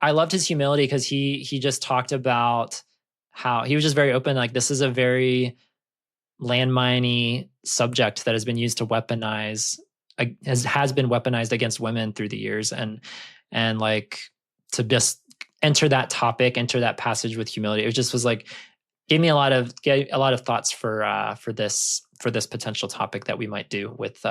I loved his humility because he just talked about how he was just very open. Like, this is a very landmine-y subject that has been used to weaponize, has been weaponized against women through the years. And like, to just enter that topic, enter that passage with humility, it just was like, gave me a lot of thoughts for this potential topic that we might do with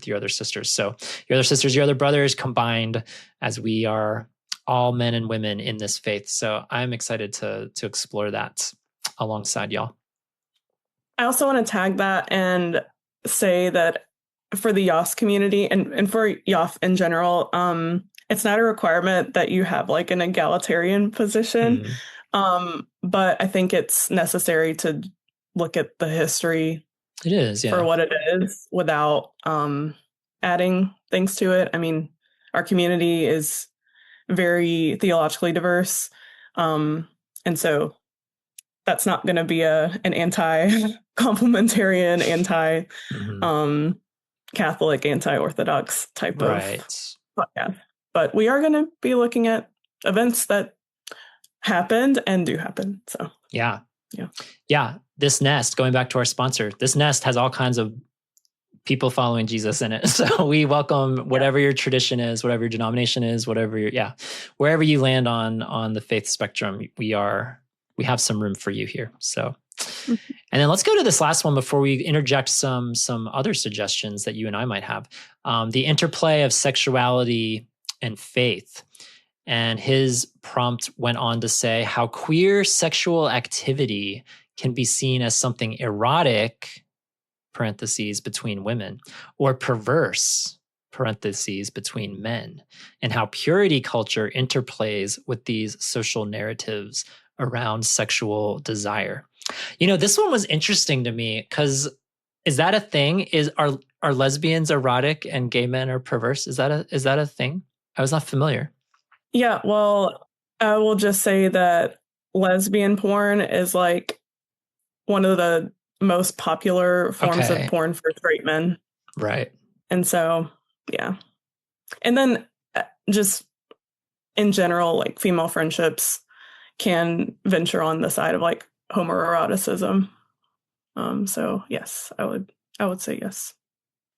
your other sisters. So your other sisters, your other brothers combined, as we are all men and women in this faith. So I'm excited to explore that alongside y'all. I also want to tag that and say that for the YOF community and for YOF in general, it's not a requirement that you have like an egalitarian position. But I think it's necessary to look at the history. It is, yeah, for what it is without adding things to it. I mean, our community is very theologically diverse. And so that's not going to be an anti-complementarian, anti-Catholic, anti-Orthodox type of podcast. But we are going to be looking at events that happened and do happen. So yeah. This nest, going back to our sponsor, this nest has all kinds of people following Jesus in it. So we welcome whatever your tradition is, whatever your denomination is, wherever you land on the faith spectrum, we have some room for you here. So, and then let's go to this last one before we interject some other suggestions that you and I might have. The interplay of sexuality and faith. And his prompt went on to say how queer sexual activity can be seen as something erotic, parentheses, between women, or perverse, parentheses, between men, and how purity culture interplays with these social narratives around sexual desire. You know, this one was interesting to me because is that a thing? Are lesbians erotic and gay men are perverse? Is that a thing? I was not familiar. Yeah, well, I will just say that lesbian porn is like one of the most popular forms of porn for straight men. Right. And so, yeah. And then just in general, like female friendships can venture on the side of like homoeroticism. So yes, I would say yes.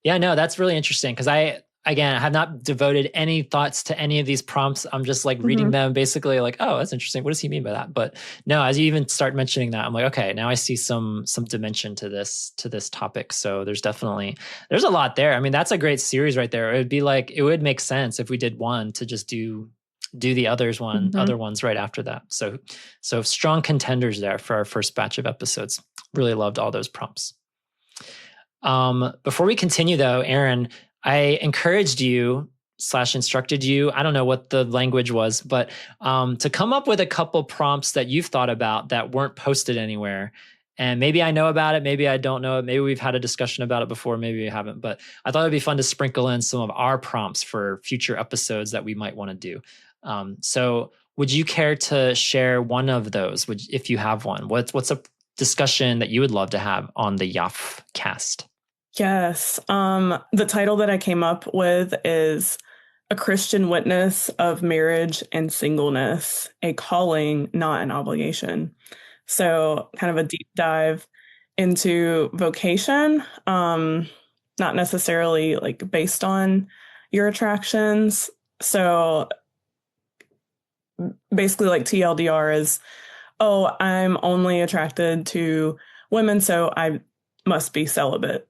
Yeah, no, that's really interesting because I have not devoted any thoughts to any of these prompts. I'm just like reading them basically like, oh, that's interesting. What does he mean by that? But no, as you even start mentioning that, I'm like, okay, now I see some dimension to this topic. So there's a lot there. I mean, that's a great series right there. It would make sense if we did one to just do the other ones right after that. So strong contenders there for our first batch of episodes. Really loved all those prompts. Before we continue though, Erin, I encouraged you / instructed you, I don't know what the language was, but to come up with a couple prompts that you've thought about that weren't posted anywhere. And maybe I know about it, maybe I don't know it, maybe we've had a discussion about it before, maybe we haven't, but I thought it'd be fun to sprinkle in some of our prompts for future episodes that we might want to do. So would you care to share one of those, if you have one? What's a discussion that you would love to have on the YOFcast? Yes. The title that I came up with is A Christian Witness of Marriage and Singleness, a Calling, Not an Obligation. So kind of a deep dive into vocation, not necessarily like based on your attractions. So basically like TLDR is, oh, I'm only attracted to women, so I must be celibate.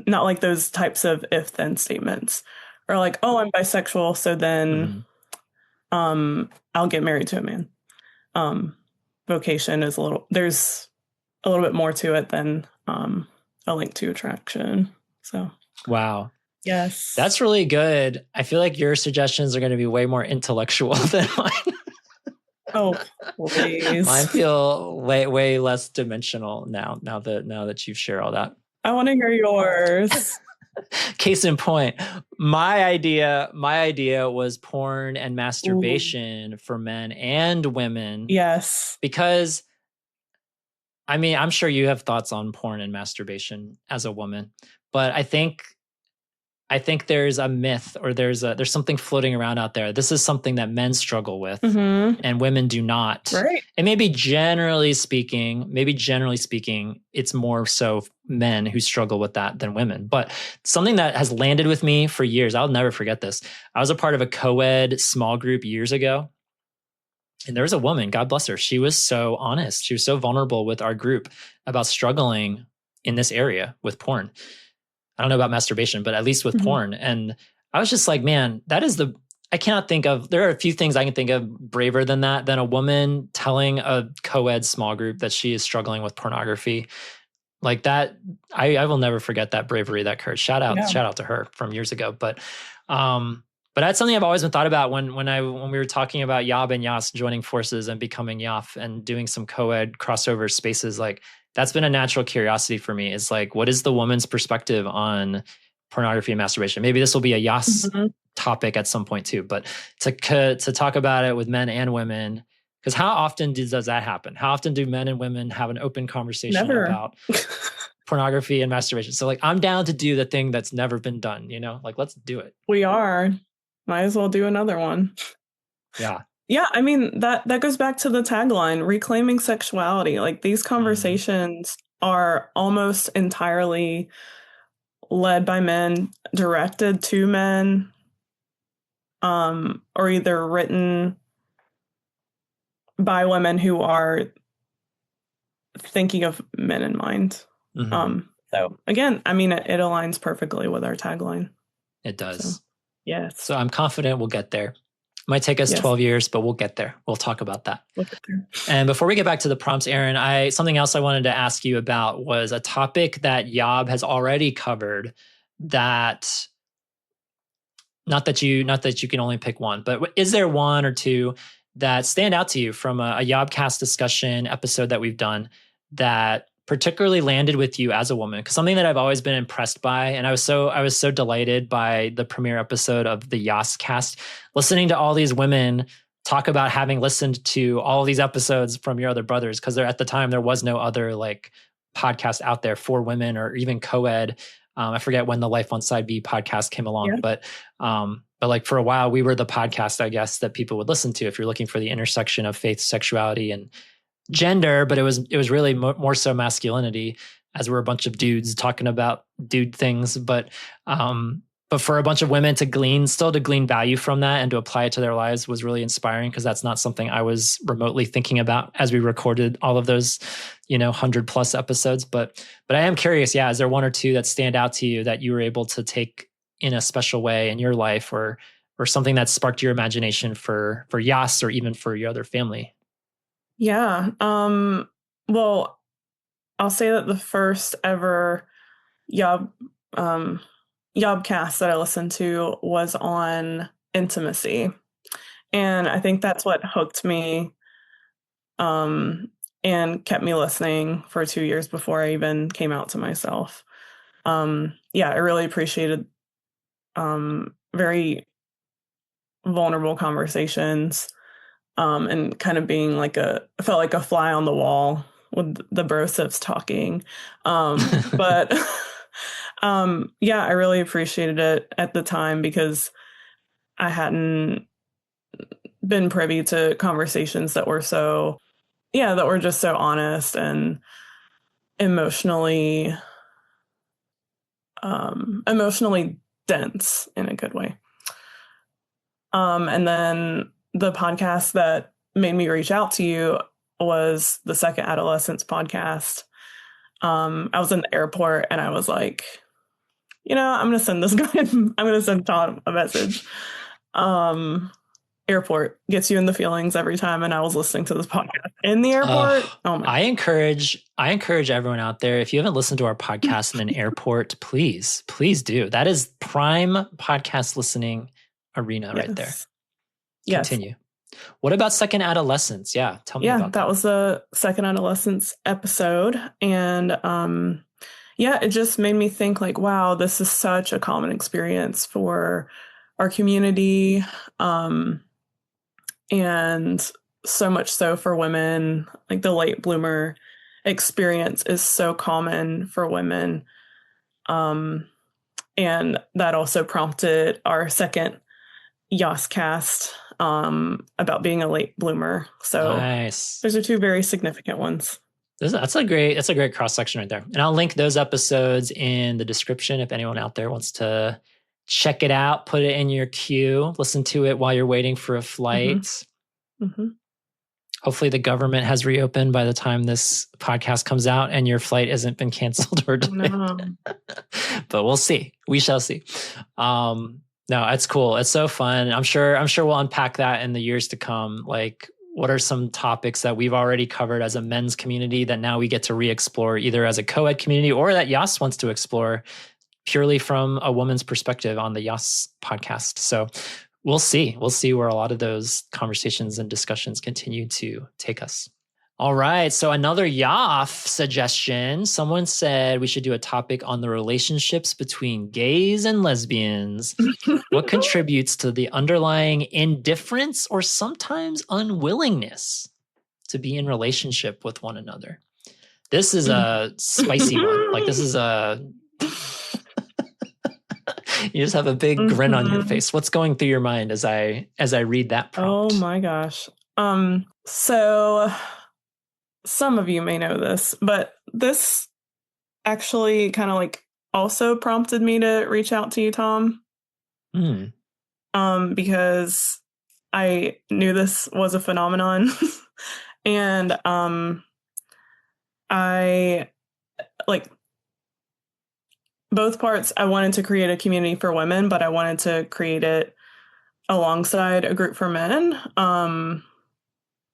Not like those types of if-then statements. Or like, oh, I'm bisexual, so then I'll get married to a man. Vocation is there's a little bit more to it than a link to attraction. So wow. Yes. That's really good. I feel like your suggestions are going to be way more intellectual than mine. Oh, please. Mine feel way less dimensional now that you've shared all that. I want to hear yours. Case in point, my idea was porn and masturbation for men and women. Yes. Because, I mean, I'm sure you have thoughts on porn and masturbation as a woman, but I think there's a myth or there's something floating around out there. This is something that men struggle with and women do not. Right. And maybe generally speaking, it's more so men who struggle with that than women. But something that has landed with me for years, I'll never forget this. I was a part of a co-ed small group years ago. And there was a woman, God bless her. She was so honest. She was so vulnerable with our group about struggling in this area with porn. I don't know about masturbation, but at least with porn. And I was just like, man, there are a few things I can think of braver than that, than a woman telling a co-ed small group that she is struggling with pornography. Like that, I will never forget that bravery, that courage. Shout out to her from years ago. But that's something I've always been thought about when we were talking about Yob and Yas joining forces and becoming Yof and doing some co-ed crossover spaces. Like, that's been a natural curiosity for me, is like, what is the woman's perspective on pornography and masturbation? Maybe this will be a Yas topic at some point too, but to talk about it with men and women, because how often does that happen? How often do men and women have an open conversation about pornography and masturbation? So like, I'm down to do the thing that's never been done, like, let's do it. We are. Might as well do another one. Yeah. Yeah, I mean, that goes back to the tagline, reclaiming sexuality. Like, these conversations are almost entirely led by men, directed to men, or either written by women who are thinking of men in mind. So again, I mean, it aligns perfectly with our tagline. It does. So, yes. So I'm confident we'll get there. Might take us 12 years, but we'll get there. We'll talk about that. We'll get there. And before we get back to the prompts, Erin, something else I wanted to ask you about was a topic that Yob has already covered. That not that you can only pick one, but is there one or two that stand out to you from a YOFcast discussion episode that we've done that particularly landed with you as a woman? Because something that I've always been impressed by, and I was so delighted by the premiere episode of the YOFcast, listening to all these women talk about having listened to all of these episodes from your other brothers, because at the time there was no other like podcast out there for women or even co-ed. I forget when the Life on Side B podcast came along, but But like for a while, we were the podcast, I guess, that people would listen to if you're looking for the intersection of faith, sexuality, and gender. But it was really more so masculinity, as we're a bunch of dudes talking about dude things. But for a bunch of women to glean value from that and to apply it to their lives was really inspiring, because that's not something I was remotely thinking about as we recorded all of those, 100+ episodes. But I am curious, is there one or two that stand out to you that you were able to take in a special way in your life, or something that sparked your imagination for Yas, or even for your other family? Yeah. Well, I'll say that the first ever YOFcast that I listened to was on intimacy. And I think that's what hooked me and kept me listening for 2 years before I even came out to myself. I really appreciated very vulnerable conversations, and kind of being I felt like a fly on the wall with the brosifs talking. But I really appreciated it at the time, because I hadn't been privy to conversations that were just so honest and emotionally dense in a good way. And then the podcast that made me reach out to you was the Second Adolescence podcast. I was in the airport and I was like, I'm going to send this guy, I'm going to send Tom a message. Airport gets you in the feelings every time. And I was listening to this podcast in the airport. I encourage everyone out there, if you haven't listened to our podcast in an airport, please do. That is prime podcast listening arena right there. Continue. What about Second Adolescence? Yeah, tell me about that. That was the Second Adolescence episode. And it just made me think wow, this is such a common experience for our community. And so much so for women. The late bloomer experience is so common for women. And that also prompted our second YOFcast about being a late bloomer. So nice. Those are two very significant ones. That's a great cross section right there. And I'll link those episodes in the description if anyone out there wants to check it out, put it in your queue, listen to it while you're waiting for a flight. Mm-hmm. Hopefully the government has reopened by the time this podcast comes out and your flight hasn't been canceled or delayed. No. But we'll see. We shall see. No, it's cool. It's so fun. I'm sure we'll unpack that in the years to come. What are some topics that we've already covered as a men's community that now we get to re-explore, either as a co-ed community or that Yas wants to explore purely from a woman's perspective on the Yas podcast. So we'll see where a lot of those conversations and discussions continue to take us. All right. So another YOF suggestion. Someone said we should do a topic on the relationships between gays and lesbians. What contributes to the underlying indifference or sometimes unwillingness to be in relationship with one another? This is a spicy one. This is a... You just have a big grin on your face. What's going through your mind as I read that prompt? Oh my gosh. So some of you may know this, but this actually kind of also prompted me to reach out to you, Tom. Because I knew this was a phenomenon. And I both parts, I wanted to create a community for women, but I wanted to create it alongside a group for men,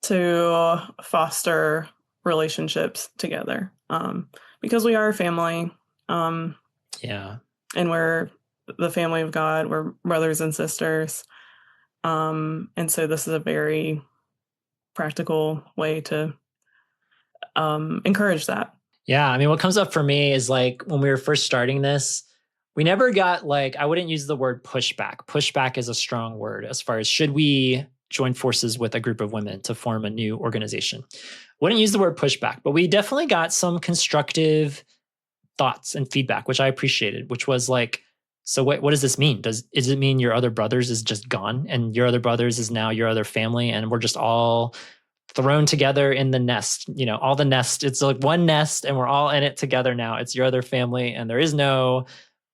to foster relationships together, because we are a family. And we're the family of God. We're brothers and sisters. And so this is a very practical way to encourage that. Yeah. I mean, what comes up for me is when we were first starting this, we never got I wouldn't use the word pushback. Pushback is a strong word as far as should we join forces with a group of women to form a new organization. Wouldn't use the word pushback, but we definitely got some constructive thoughts and feedback, which I appreciated, which was So what does this mean? Does it mean your other brothers is just gone and your other brothers is now your other family and we're just all thrown together in the nest, all the nest, it's like one nest and we're all in it together now. It's your other family and there is no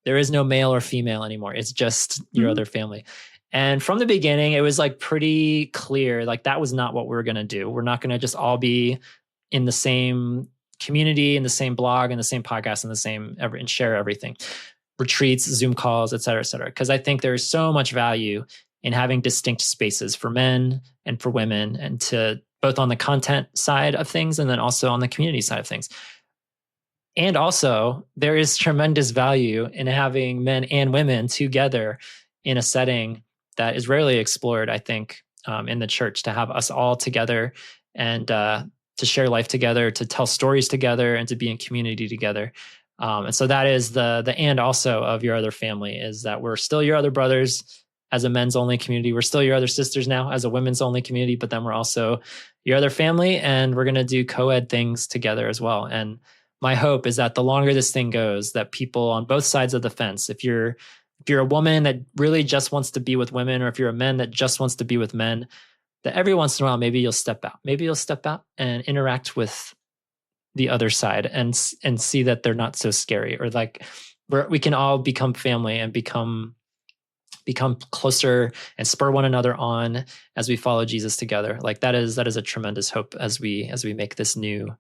male or female anymore. It's just your other family. And from the beginning, it was like pretty clear, like that was not what we were going to do. We're not going to just all be in the same community, in the same blog, in the same podcast, and share everything. Retreats, Zoom calls, et cetera, et cetera. Because I think there's so much value in having distinct spaces for men and for women, and to both on the content side of things and then also on the community side of things. And also, there is tremendous value in having men and women together in a setting that is rarely explored, I think, in the church, to have us all together and to share life together, to tell stories together, and to be in community together. And so that is the and also of your other family, is that we're still your other brothers as a men's only community. We're still your other sisters now as a women's only community, but then we're also your other family, and we're going to do co-ed things together as well. And my hope is that the longer this thing goes, that people on both sides of the fence, if you're a woman that really just wants to be with women, or if you're a man that just wants to be with men, that every once in a while, maybe you'll step out. Maybe you'll step out and interact with the other side and see that they're not so scary, or like we can all become family and become closer and spur one another on as we follow Jesus together. Like that is a tremendous hope as we make this new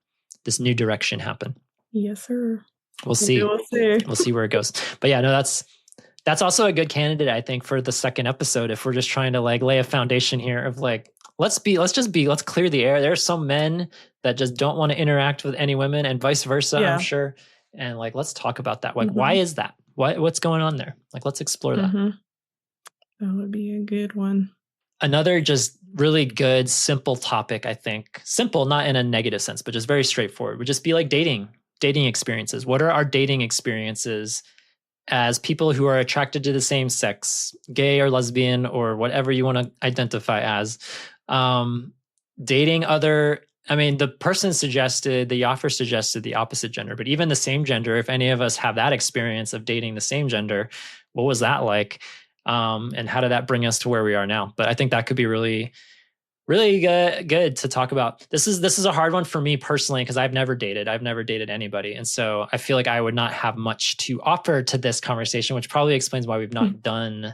direction happen. Yes, sir. We'll see. We'll see where it goes. But yeah, no, that's also a good candidate, I think, for the second episode. If we're just trying to like lay a foundation here of like, let's clear the air. There are some men that just don't want to interact with any women, and vice versa, I'm sure. And like, let's talk about that. Like, why is that? What's going on there? Like, let's explore that. That would be a good one. Another just really good, simple topic, I think. Simple, not in a negative sense, but just very straightforward, would just be like dating experiences. What are our dating experiences as people who are attracted to the same sex, gay or lesbian or whatever you want to identify as? Dating other, I mean, the person suggested, the offer suggested the opposite gender, but even the same gender, if any of us have that experience of dating the same gender, what was that like? And how did that bring us to where we are now? But I think that could be really, really good to talk about. This is a hard one for me personally, because I've never dated anybody. And so I feel like I would not have much to offer to this conversation, which probably explains why we've not done,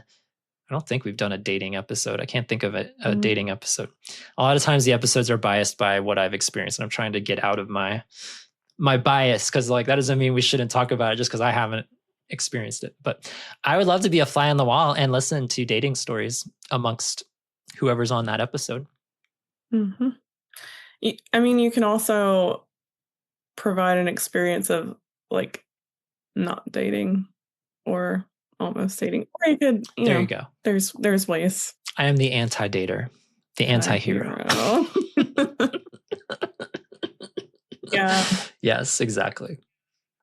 I don't think we've done a dating episode. I can't think of a dating episode. A lot of times the episodes are biased by what I've experienced, and I'm trying to get out of my bias, because like that doesn't mean we shouldn't talk about it just because I haven't experienced it. But I would love to be a fly on the wall and listen to dating stories amongst whoever's on that episode. I mean, you can also provide an experience of like not dating or almost dating, or you could, there you go. There's ways. I am the anti-dater, the anti-hero. Yeah. Yes, exactly.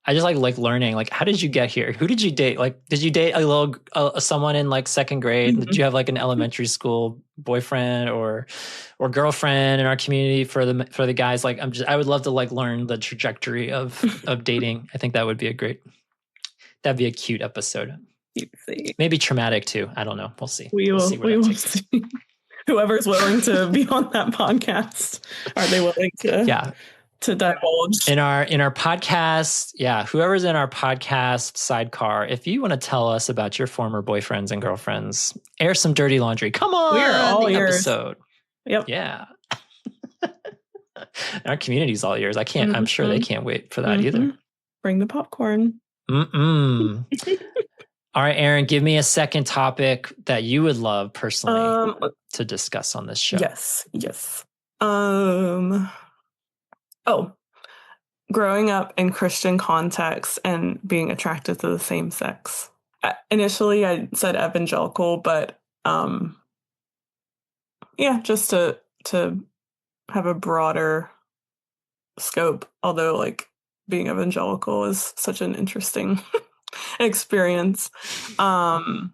I just like learning, like, how did you get here? Who did you date? Like, did you date someone in like second grade? Did you have like an elementary school boyfriend or girlfriend in our community for the guys? Like, I would love to like learn the trajectory of dating. I think that'd be a cute episode. Maybe traumatic too. I don't know. We'll see. We will see. Whoever's willing to be on that podcast, are they willing to? To divulge in our podcast. Yeah. Whoever's in our podcast sidecar, if you want to tell us about your former boyfriends and girlfriends, air some dirty laundry. Come on. We are all ears. Episode. Yep. Yeah. Our community's all ears. I'm sure they can't wait for that either. Bring the popcorn. All right, Erin, give me a second topic that you would love personally to discuss on this show. Yes. Growing up in Christian context and being attracted to the same sex. Initially, I said evangelical, but just to have a broader scope. Although, like, being evangelical is such an interesting experience. But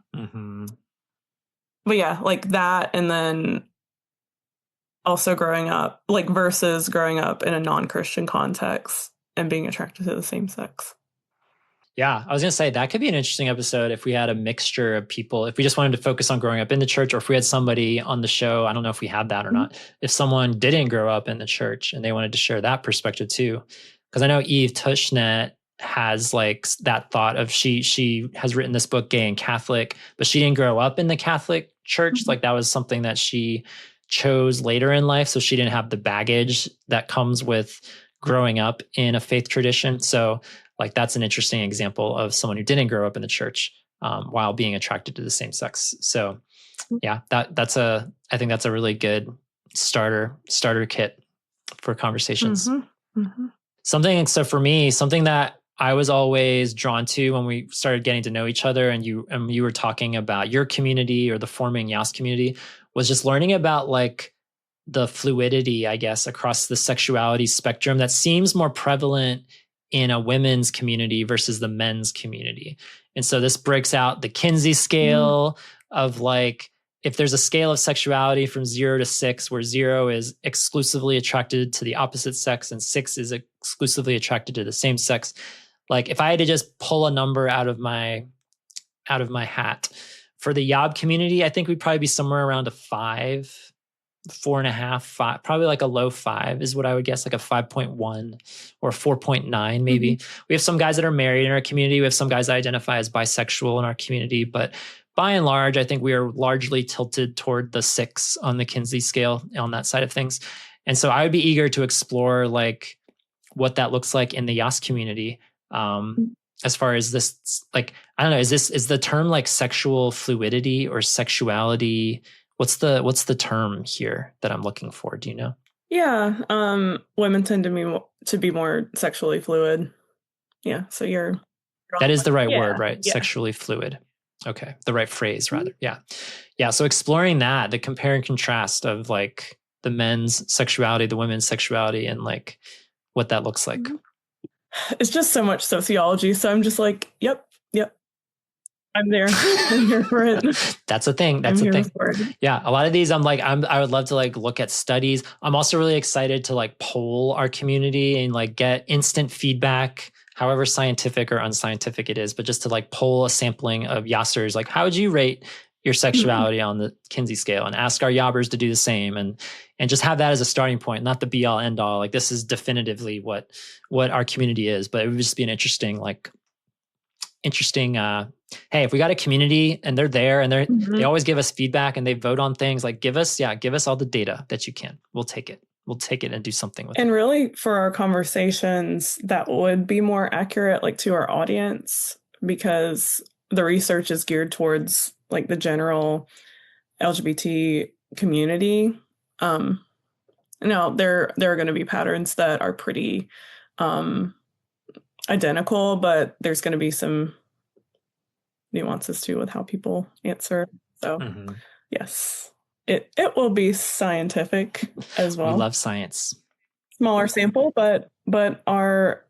yeah, like that, and then also growing up, like versus growing up in a non-Christian context and being attracted to the same sex. Yeah, I was going to say that could be an interesting episode if we had a mixture of people, if we just wanted to focus on growing up in the church, or if we had somebody on the show, I don't know if we had that or not, if someone didn't grow up in the church and they wanted to share that perspective too. Because I know Eve Tushnet has like that thought of she has written this book, Gay and Catholic, but she didn't grow up in the Catholic church. Like that was something that she chose later in life. So she didn't have the baggage that comes with growing up in a faith tradition. So like that's an interesting example of someone who didn't grow up in the church while being attracted to the same sex. So yeah, I think that's a really good starter kit for conversations. So for me, something that I was always drawn to when we started getting to know each other, and you were talking about your community or the forming YOS community, was just learning about like the fluidity, I guess, across the sexuality spectrum that seems more prevalent in a women's community versus the men's community. And so this breaks out the Kinsey scale of like, if there's a scale of sexuality from 0 to 6, where 0 is exclusively attracted to the opposite sex and 6 is exclusively attracted to the same sex. Like if I had to just pull a number out of my hat for the Yob community, I think we'd probably be somewhere around a 5. 4.5, 5, probably like a low 5 is what I would guess, like a 5.1 or 4.9 maybe. We have some guys that are married in our community. We have some guys that identify as bisexual in our community, but by and large, I think we are largely tilted toward the 6 on the Kinsey scale on that side of things. And so I would be eager to explore like what that looks like in the YOS community. As far as this, like, I don't know, is the term like sexual fluidity or sexuality? What's the term here that I'm looking for? Do you know? Yeah, women tend to be more sexually fluid. Yeah, so that is the right word, right? Yeah. Sexually fluid. Okay, the right phrase rather. Yeah. So exploring that, the compare and contrast of like the men's sexuality, the women's sexuality, and like what that looks like. It's just so much sociology. So I'm just like, yep. I'm there. I'm here for it. That's a thing. Yeah. A lot of these I would love to like look at studies. I'm also really excited to like poll our community and like get instant feedback, however scientific or unscientific it is, but just to like poll a sampling of Yossers, like how would you rate your sexuality on the Kinsey scale, and ask our Yobbers to do the same, and just have that as a starting point, not the be all end all. Like this is definitively what our community is, but it would just be an interesting, hey, if we got a community and they're there and they always give us feedback and they vote on things, like give us all the data that you can. We'll take it and do something with it. And really for our conversations, that would be more accurate, like to our audience, because the research is geared towards like the general LGBT community. Now there are going to be patterns that are pretty identical, but there's going to be some nuances too with how people answer. So yes, it will be scientific as well. We love science. Smaller sample, but our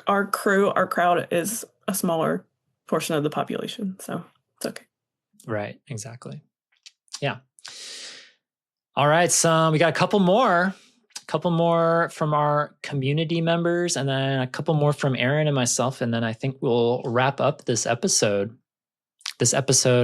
crowd is a smaller portion of the population, so it's okay. Right, exactly. Yeah. All right, so we got a couple more from our community members, and then a couple more from Erin and myself, and then I think we'll wrap up this episode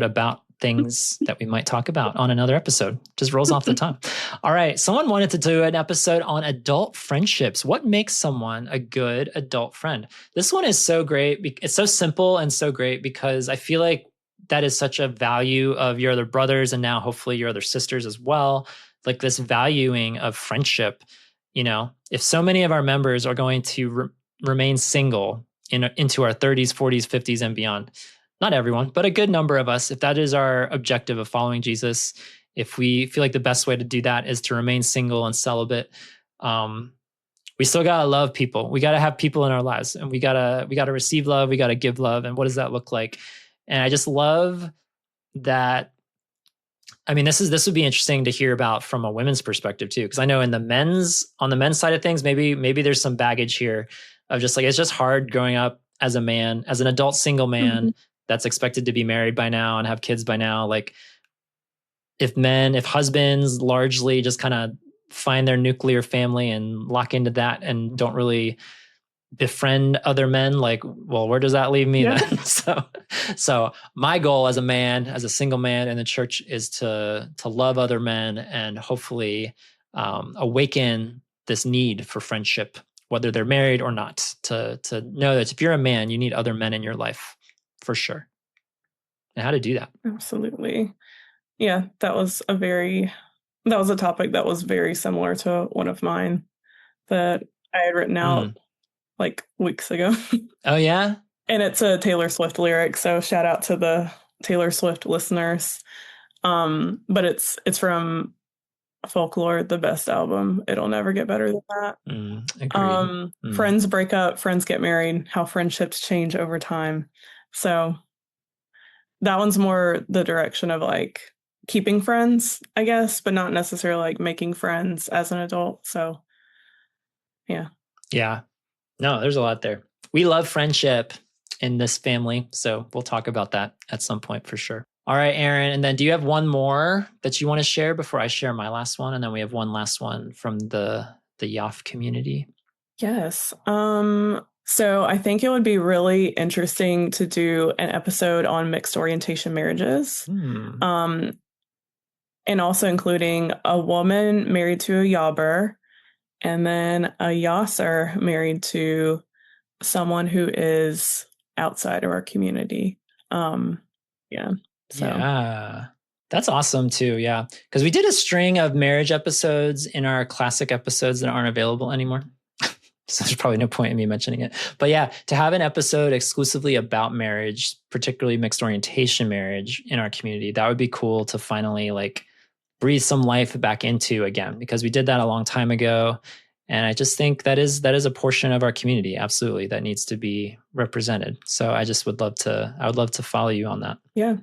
about things that we might talk about on another episode. Just rolls off the tongue. All right, someone wanted to do an episode on adult friendships. What makes someone a good adult friend? This one is so great. It's so simple and so great because I feel like that is such a value of your other brothers, and now hopefully your other sisters as well. Like this valuing of friendship. You know, if so many of our members are going to remain single into our 30s, 40s, 50s, and beyond, not everyone, but a good number of us, if that is our objective of following Jesus, if we feel like the best way to do that is to remain single and celibate, we still gotta love people. We gotta have people in our lives, and we gotta receive love. We gotta give love. And what does that look like? And I just love that. I mean, this would be interesting to hear about from a women's perspective too, because I know on the men's side of things, maybe there's some baggage here of just like, it's just hard growing up as a man, as an adult single man that's expected to be married by now and have kids by now. Like if husbands largely just kind of find their nuclear family and lock into that and don't really befriend other men, like, well, where does that leave me then? So my goal as a man, as a single man in the church, is to love other men and hopefully awaken this need for friendship, whether they're married or not, to know that if you're a man, you need other men in your life for sure. And how to do that. Absolutely. Yeah, that was a topic that was very similar to one of mine that I had written out like weeks ago. Oh, yeah? And it's a Taylor Swift lyric, so shout out to the Taylor Swift listeners. But it's from Folklore, the best album. It'll never get better than that. Friends break up, friends get married, how friendships change over time. So that one's more the direction of like keeping friends, I guess, but not necessarily like making friends as an adult. So yeah. Yeah. No, there's a lot there. We love friendship in this family, so we'll talk about that at some point for sure. All right, Erin, and then do you have one more that you want to share before I share my last one? And then we have one last one from the YOF community. Yes. So I think it would be really interesting to do an episode on mixed orientation marriages. And also including a woman married to a Yobber, and then a Yasser married to someone who is outside of our community. Yeah. So. Yeah. That's awesome too. Yeah. Because we did a string of marriage episodes in our classic episodes that aren't available anymore. So there's probably no point in me mentioning it. But yeah, to have an episode exclusively about marriage, particularly mixed orientation marriage in our community, that would be cool to finally like breathe some life back into again, because we did that a long time ago. And I just think that is a portion of our community, absolutely, that needs to be represented. So I would love to follow you on that. Yeah.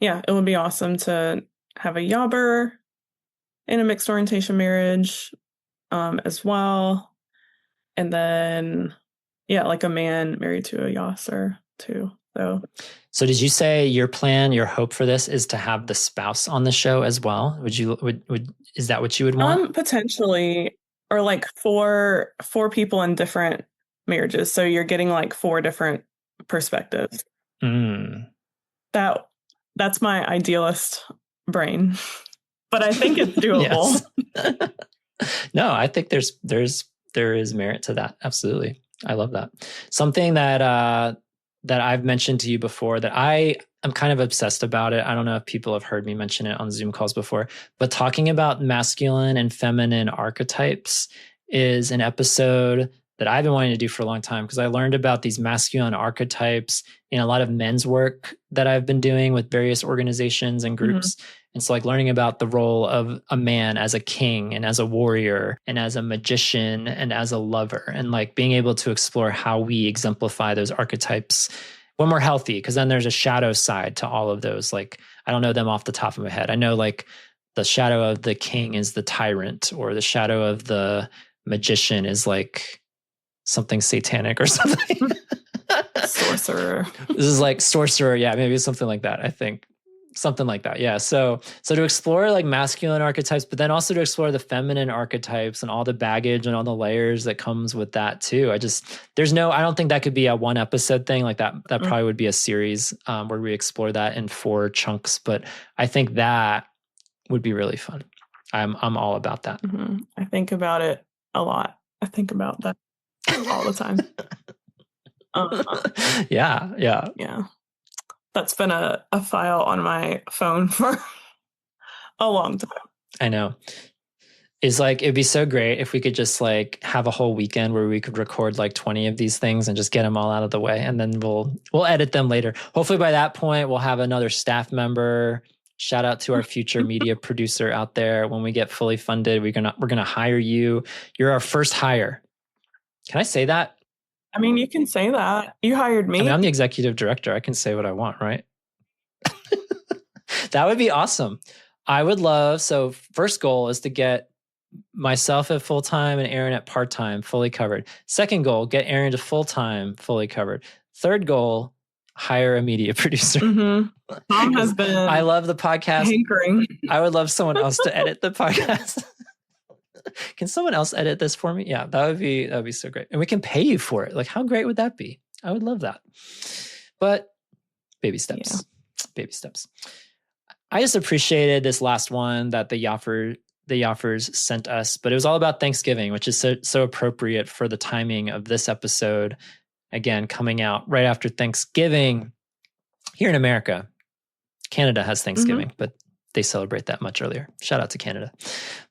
Yeah, it would be awesome to have a Yobber in a mixed orientation marriage as well. And then, yeah, like a man married to a Yasser too. So did you say your plan, your hope for this is to have the spouse on the show as well? Is that what you would want? Potentially, or like four people in different marriages. So you're getting like 4 different perspectives. That's my idealist brain, but I think it's doable. No, I think there is merit to that. Absolutely. I love that. Something that I've mentioned to you before that I'm kind of obsessed about it. I don't know if people have heard me mention it on Zoom calls before, but talking about masculine and feminine archetypes is an episode that I've been wanting to do for a long time, because I learned about these masculine archetypes in a lot of men's work that I've been doing with various organizations and groups. And so like learning about the role of a man as a king and as a warrior and as a magician and as a lover, and like being able to explore how we exemplify those archetypes when we're healthy, because then there's a shadow side to all of those. Like, I don't know them off the top of my head. I know like the shadow of the king is the tyrant, or the shadow of the magician is like something satanic or something. Sorcerer. This is like sorcerer. Yeah, maybe something like that, I think. Something like that. Yeah. So to explore like masculine archetypes, but then also to explore the feminine archetypes and all the baggage and all the layers that comes with that too. I don't think that could be a one episode thing like that. That probably would be a series where we explore that in 4 chunks. But I think that would be really fun. I'm all about that. I think about it a lot. I think about that all the time. Yeah. That's been a file on my phone for a long time. I know. It's like, it'd be so great if we could just like have a whole weekend where we could record like 20 of these things and just get them all out of the way. And then we'll edit them later. Hopefully by that point, we'll have another staff member. Shout out to our future media producer out there. When we get fully funded, we're gonna hire you. You're our first hire. Can I say that? I mean, you can say that. You hired me. I mean, I'm the executive director. I can say what I want, right? That would be awesome. I would love, so first goal is to get myself at full-time and Erin at part-time, fully covered. Second goal, get Erin to full-time, fully covered. Third goal, hire a media producer. Tom has been I love the podcast. hankering. I would love someone else to edit the podcast. Can someone else edit this for me? Yeah, that'd be so great. And we can pay you for it. Like, how great would that be? I would love that. But baby steps. Yeah. Baby steps. I just appreciated this last one that the Yoffers sent us, but it was all about Thanksgiving, which is so appropriate for the timing of this episode. Again, coming out right after Thanksgiving here in America. Canada has Thanksgiving, but they celebrate that much earlier. Shout out to Canada.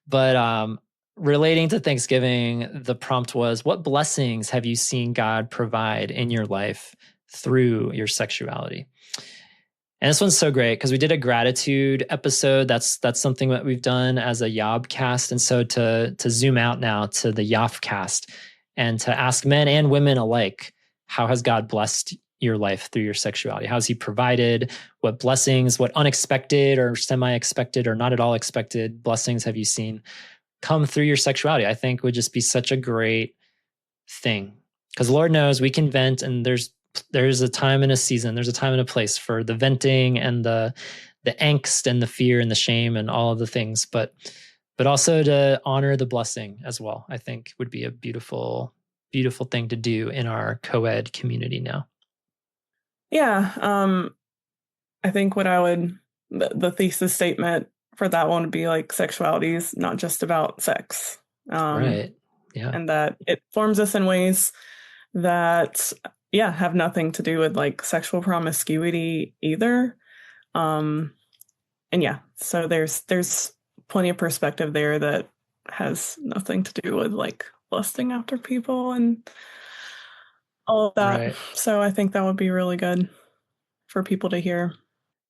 But relating to Thanksgiving, the prompt was, what blessings have you seen God provide in your life through your sexuality? And this one's so great because we did a gratitude episode. That's something that we've done as a YOFcast. And so to zoom out now to the YOFcast and to ask men and women alike, how has God blessed your life through your sexuality? How has he provided? What blessings, what unexpected or semi-expected or not at all expected blessings have you seen come through your sexuality? I think would just be such a great thing. Because Lord knows we can vent, and there's a time and a season, there's a time and a place for the venting and the angst and the fear and the shame and all of the things, but also to honor the blessing as well, I think would be a beautiful, beautiful thing to do in our co-ed community now. Yeah. I think the thesis statement for that one would be like, sexuality is not just about sex. Right. Yeah. And that it forms us in ways that, have nothing to do with like sexual promiscuity either. So there's plenty of perspective there that has nothing to do with like lusting after people and all of that. Right. So I think that would be really good for people to hear.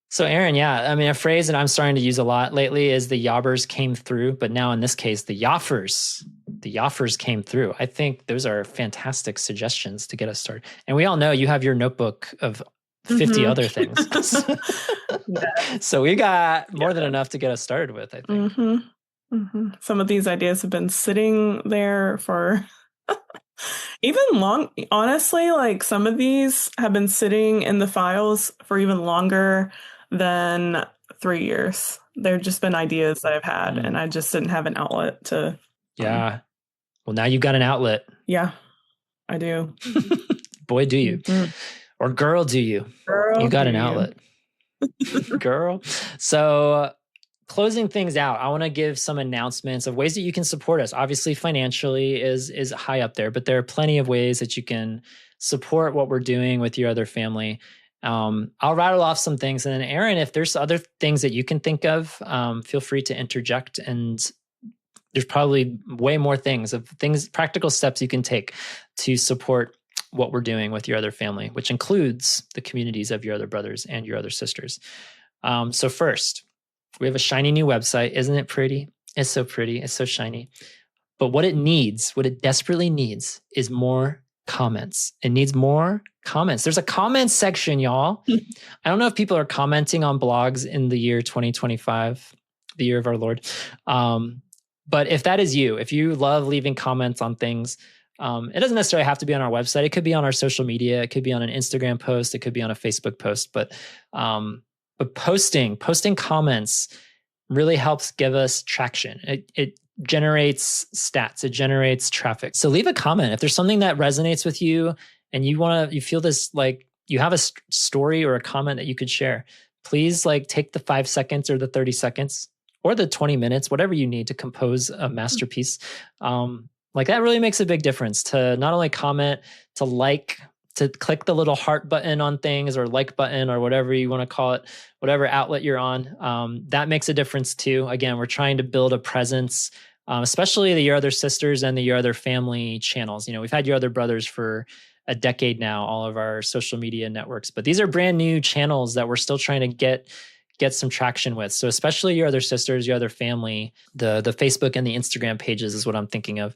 So Erin, a phrase that I'm starting to use a lot lately is the yobbers came through, but now in this case, the yoffers came through. I think those are fantastic suggestions to get us started. And we all know you have your notebook of 50 other things. So we got more than enough to get us started with, I think. Some of these ideas have been sitting there for even long. Honestly, like some of these have been sitting in the files for even longer than 3 years. They've just been ideas that I've had, and I just didn't have an outlet to. Yeah. Well, now you've got an outlet. Yeah, I do. Boy, do you. Or girl, do you. Girl, you got an outlet. Girl. So closing things out, I want to give some announcements of ways that you can support us. Obviously, financially is high up there, but there are plenty of ways that you can support what we're doing with your other family. I'll rattle off some things. And then Erin, if there's other things that you can think of, feel free to interject. And there's probably way more things, practical steps you can take to support what we're doing with your other family, which includes the communities of your other brothers and your other sisters. So first, we have a shiny new website. Isn't it pretty? It's so pretty. It's so shiny. But what it desperately needs is more comments. It needs more comments. There's a comments section, y'all. I don't know if people are commenting on blogs in the year 2025, the year of our Lord. But if that is you, if you love leaving comments on things, it doesn't necessarily have to be on our website. It could be on our social media. It could be on an Instagram post. It could be on a Facebook post. But posting comments really helps give us traction. It generates stats. It generates traffic. So leave a comment if there's something that resonates with you and you feel this, like you have a story or a comment that you could share. Please take the 5 seconds or the 30 seconds or the 20 minutes, whatever you need to compose a masterpiece. That really makes a big difference to not only comment, to click the little heart button on things or like button or whatever you want to call it, whatever outlet you're on. That makes a difference too. Again, we're trying to build a presence, especially the Your Other Sisters and the Your Other Family channels. We've had Your Other Brothers for a decade now, all of our social media networks, but these are brand new channels that we're still trying to get some traction with. So especially Your Other Sisters, Your Other Family, the Facebook and the Instagram pages is what I'm thinking of.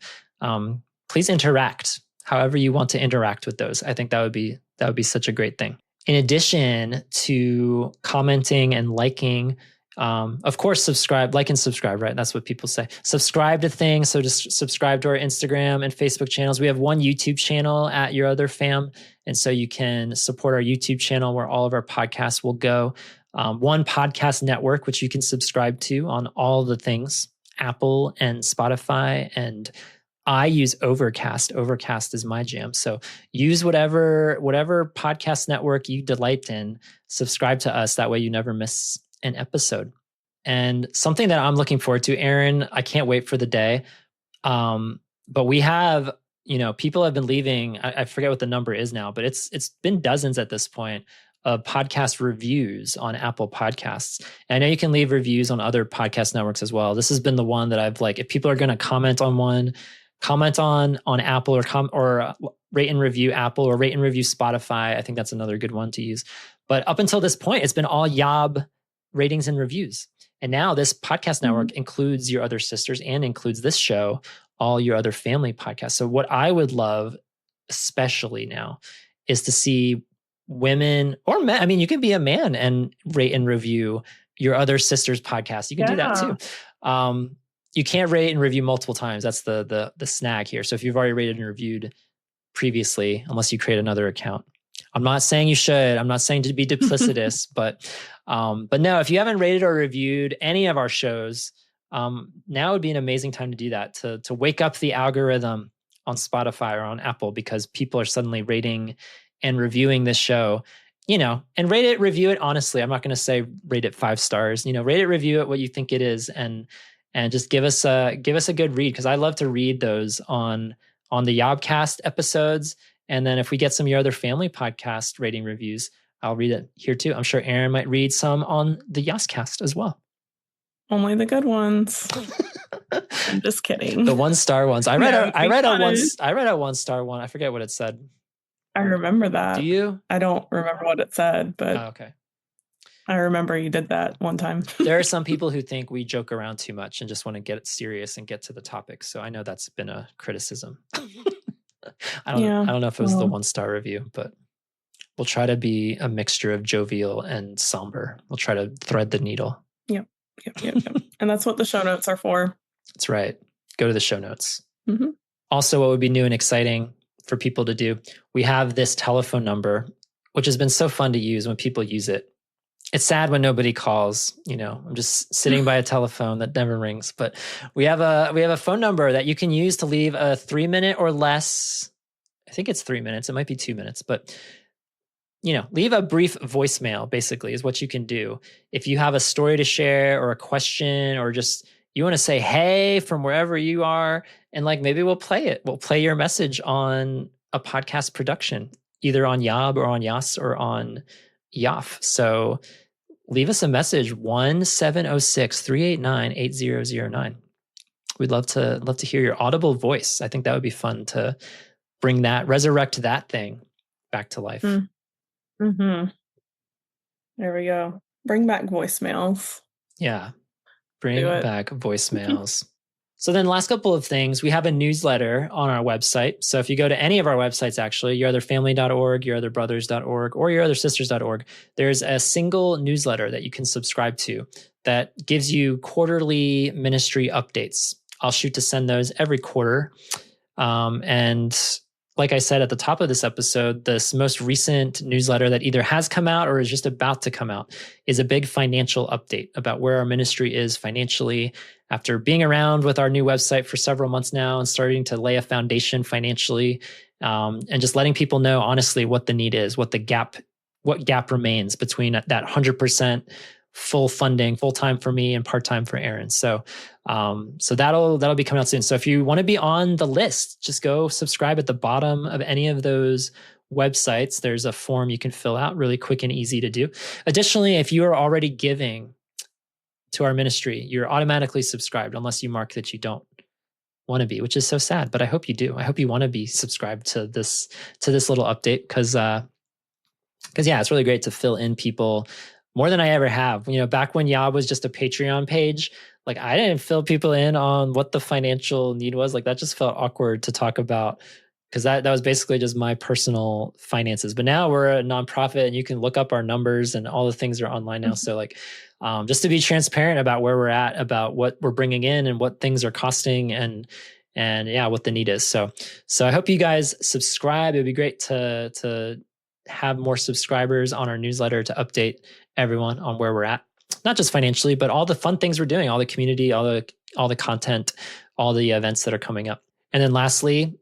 Please interact however you want to interact with those. I think that would be such a great thing. In addition to commenting and liking, of course, like and subscribe, right? That's what people say. Subscribe to things. So just subscribe to our Instagram and Facebook channels. We have one YouTube channel at Your Other Fam. And so you can support our YouTube channel where all of our podcasts will go. One podcast network, which you can subscribe to on all the things Apple and Spotify, and I use Overcast. Overcast is my jam. So use whatever podcast network you delight in. Subscribe to us. That way you never miss an episode. And something that I'm looking forward to, Erin, I can't wait for the day. But we have, people have been leaving. I forget what the number is now, but it's been dozens at this point of podcast reviews on Apple Podcasts. And I know you can leave reviews on other podcast networks as well. This has been the one that I've if people are going to comment on one, comment on Apple or rate and review Apple or rate and review Spotify. I think that's another good one to use. But up until this point, it's been all Yob ratings and reviews. And now this podcast network includes Your Other Sisters and includes this show, all your other family podcasts. So what I would love, especially now, is to see women or men. I mean, you can be a man and rate and review Your Other Sisters podcast. You can do that too. You can't rate and review multiple times. That's the snag here. So if you've already rated and reviewed previously, unless you create another account, I'm not saying you should. I'm not saying to be duplicitous, but no, if you haven't rated or reviewed any of our shows, now would be an amazing time to do that, to wake up the algorithm on Spotify or on Apple, because people are suddenly rating and reviewing this show, and rate it, review it honestly. I'm not going to say rate it 5 stars, rate it, review it what you think it is, and just give us a good read, because I love to read those on the YOFcast episodes. And then if we get some of your other family podcast rating reviews, I'll read it here too. I'm sure Erin might read some on the YOFcast as well. Only the good ones. I'm just kidding. The 1-star ones. I read a 1-star one. I forget what it said. I remember that. Do you? I don't remember what it said, but okay. I remember you did that one time. There are some people who think we joke around too much and just want to get it serious and get to the topic. So I know that's been a criticism. I don't know if it was the 1-star review, but we'll try to be a mixture of jovial and somber. We'll try to thread the needle. Yep. And that's what the show notes are for. That's right. Go to the show notes. Mm-hmm. Also, what would be new and exciting for people to do, we have this telephone number, which has been so fun to use when people use it. It's sad when nobody calls, I'm just sitting by a telephone that never rings, but we have a phone number that you can use to leave a 3-minute or less. I think it's 3 minutes. It might be 2 minutes, but leave a brief voicemail, basically, is what you can do. If you have a story to share or a question, or just you want to say, hey, from wherever you are, and maybe we'll play it. We'll play your message on a podcast production, either on Yob or on Yas or on YOF. So leave us a message, 1-706-389-8009. We'd love to hear your audible voice. I think that would be fun to resurrect that thing back to life. Mm-hmm. There we go. Bring back voicemails. Yeah. Bring back voicemails. So then last couple of things, we have a newsletter on our website. So if you go to any of our websites, actually, yourotherfamily.org, yourotherbrothers.org, or yourothersisters.org, there's a single newsletter that you can subscribe to that gives you quarterly ministry updates. I'll shoot to send those every quarter. And like I said at the top of this episode, this most recent newsletter that either has come out or is just about to come out is a big financial update about where our ministry is financially after being around with our new website for several months now and starting to lay a foundation financially, and just letting people know honestly what the need is, what gap remains between that 100% full funding, full-time for me and part-time for Erin. So that'll be coming out soon. So if you want to be on the list, just go subscribe at the bottom of any of those websites. There's a form you can fill out, really quick and easy to do. Additionally, if you are already giving to our ministry, you're automatically subscribed unless you mark that you don't want to be, which is so sad, but I hope you do. I hope you want to be subscribed to this little update because it's really great to fill in people more than I ever have. Back when Yob was just a Patreon page, I didn't fill people in on what the financial need was. That just felt awkward to talk about because that was basically just my personal finances. But now we're a nonprofit and you can look up our numbers and all the things are online now. So just to be transparent about where we're at, about what we're bringing in and what things are costing and what the need is. So I hope you guys subscribe. It'd be great to have more subscribers on our newsletter to update everyone on where we're at, not just financially, but all the fun things we're doing, all the community, all all the content, all the events that are coming up. And then lastly,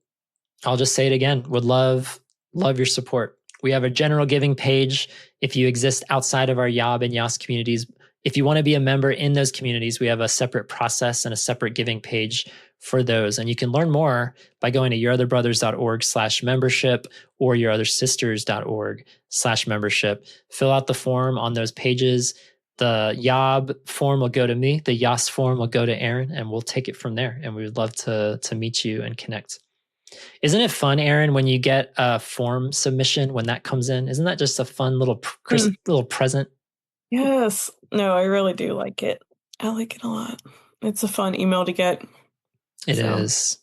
I'll just say it again, would love your support. We have a general giving page. If you exist outside of our Yob and Yas communities, if you want to be a member in those communities, we have a separate process and a separate giving page for those. And you can learn more by going to yourotherbrothers.org/membership or yourothersisters.org/membership. Fill out the form on those pages. The Yob form will go to me. The Yas form will go to Erin, and we'll take it from there. And we would love to meet you and connect. Isn't it fun, Erin, when you get a form submission, when that comes in? Isn't that just a fun little present? Yes. No, I really do like it. I like it a lot. It's a fun email to get. It is.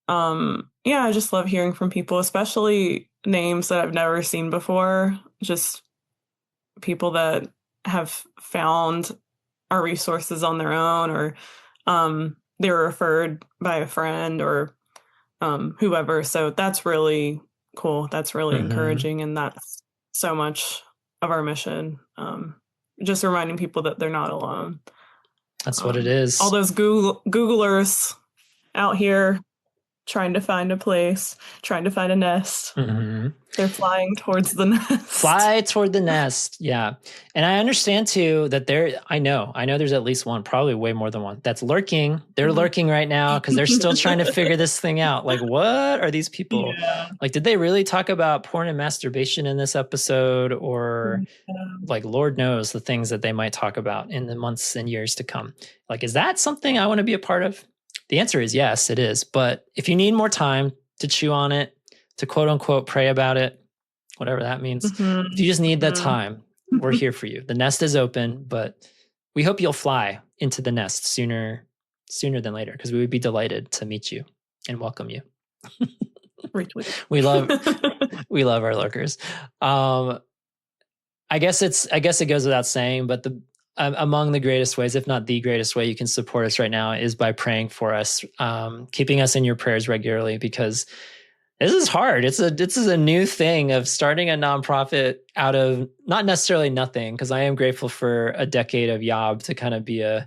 Yeah, I just love hearing from people, especially names that I've never seen before. Just people that have found our resources on their own, or they were referred by a friend or whoever. So that's really cool. That's really encouraging. And that's so much of our mission. Just reminding people that they're not alone. That's what it is. All those Googlers out here trying to find a place, trying to find a nest. They're flying towards the nest. Fly toward the nest. Yeah. And I understand too that I know there's at least one, probably way more than one, that's lurking. They're lurking right now because they're still trying to figure this thing out. Like, what are these people? Yeah. Like, did they really talk about porn and masturbation in this episode? Or like, Lord knows the things that they might talk about in the months and years to come. Like, is that something I want to be a part of? The answer is yes, it is. But if you need more time to chew on it, to quote unquote pray about it, whatever that means, if you just need that time, we're here for you. The nest is open, but we hope you'll fly into the nest sooner than later, because we would be delighted to meet you and welcome you. We love our lurkers. I guess it goes without saying, but among the greatest ways, if not the greatest way you can support us right now, is by praying for us, keeping us in your prayers regularly, because this is hard. This is a new thing of starting a nonprofit out of not necessarily nothing, because I am grateful for a decade of Yob to kind of be a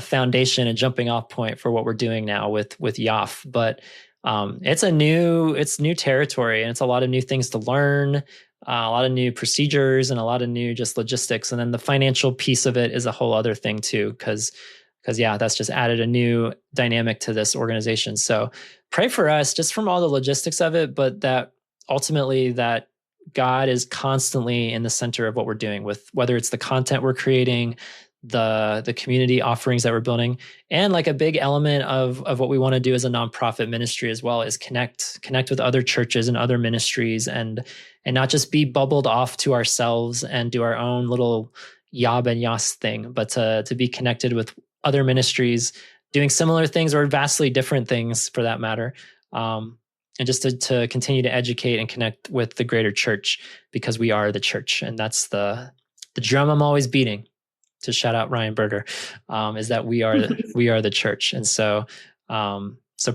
foundation, a jumping off point for what we're doing now with YOF. But it's new territory, and it's a lot of new things to learn. A lot of new procedures and a lot of new just logistics. And then the financial piece of it is a whole other thing too, because that's just added a new dynamic to this organization. So pray for us just from all the logistics of it, but that ultimately that God is constantly in the center of what we're doing, with whether it's the content we're creating, the community offerings that we're building, and like a big element of what we want to do as a nonprofit ministry as well is connect with other churches and other ministries, and not just be bubbled off to ourselves and do our own little Yob and Yas thing, but to be connected with other ministries doing similar things or vastly different things for that matter. And just to continue to educate and connect with the greater church, because we are the church. And that's the drum I'm always beating, to shout out Ryan Berger, is that we are the church. And so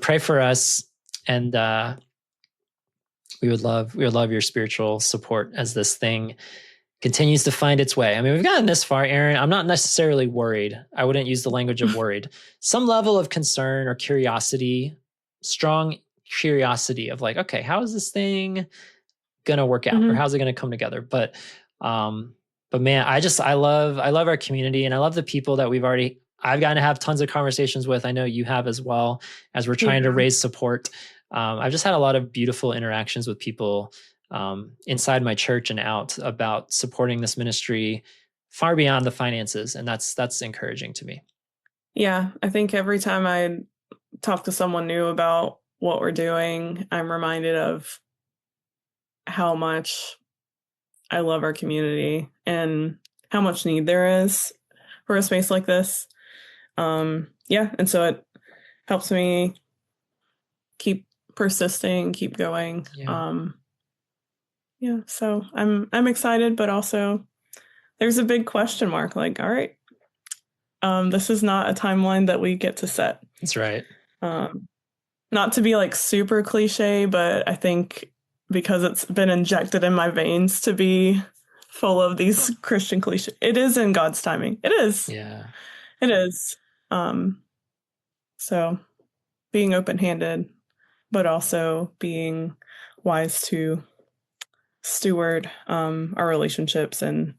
pray for us, and we would love your spiritual support as this thing continues to find its way. I mean, we've gotten this far, Erin. I'm not necessarily worried. I wouldn't use the language of worried. Some level of concern or curiosity, strong curiosity of like, okay, how is this thing gonna work out, or how's it gonna come together? But man, I love our community, and I love the people that I've gotten to have tons of conversations with. I know you have as well, as we're trying to raise support. I've just had a lot of beautiful interactions with people inside my church and out about supporting this ministry far beyond the finances. And that's encouraging to me. Yeah. I think every time I talk to someone new about what we're doing, I'm reminded of how much I love our community and how much need there is for a space like this. Yeah. And so it helps me keep persisting, keep going. Yeah. So I'm excited, but also there's a big question mark. Like, all right, this is not a timeline that we get to set. That's right. Not to be like super cliche, but I think because it's been injected in my veins to be full of these Christian cliches, it is in God's timing. It is. Yeah. It is. So being open-handed, but also being wise to steward our relationships and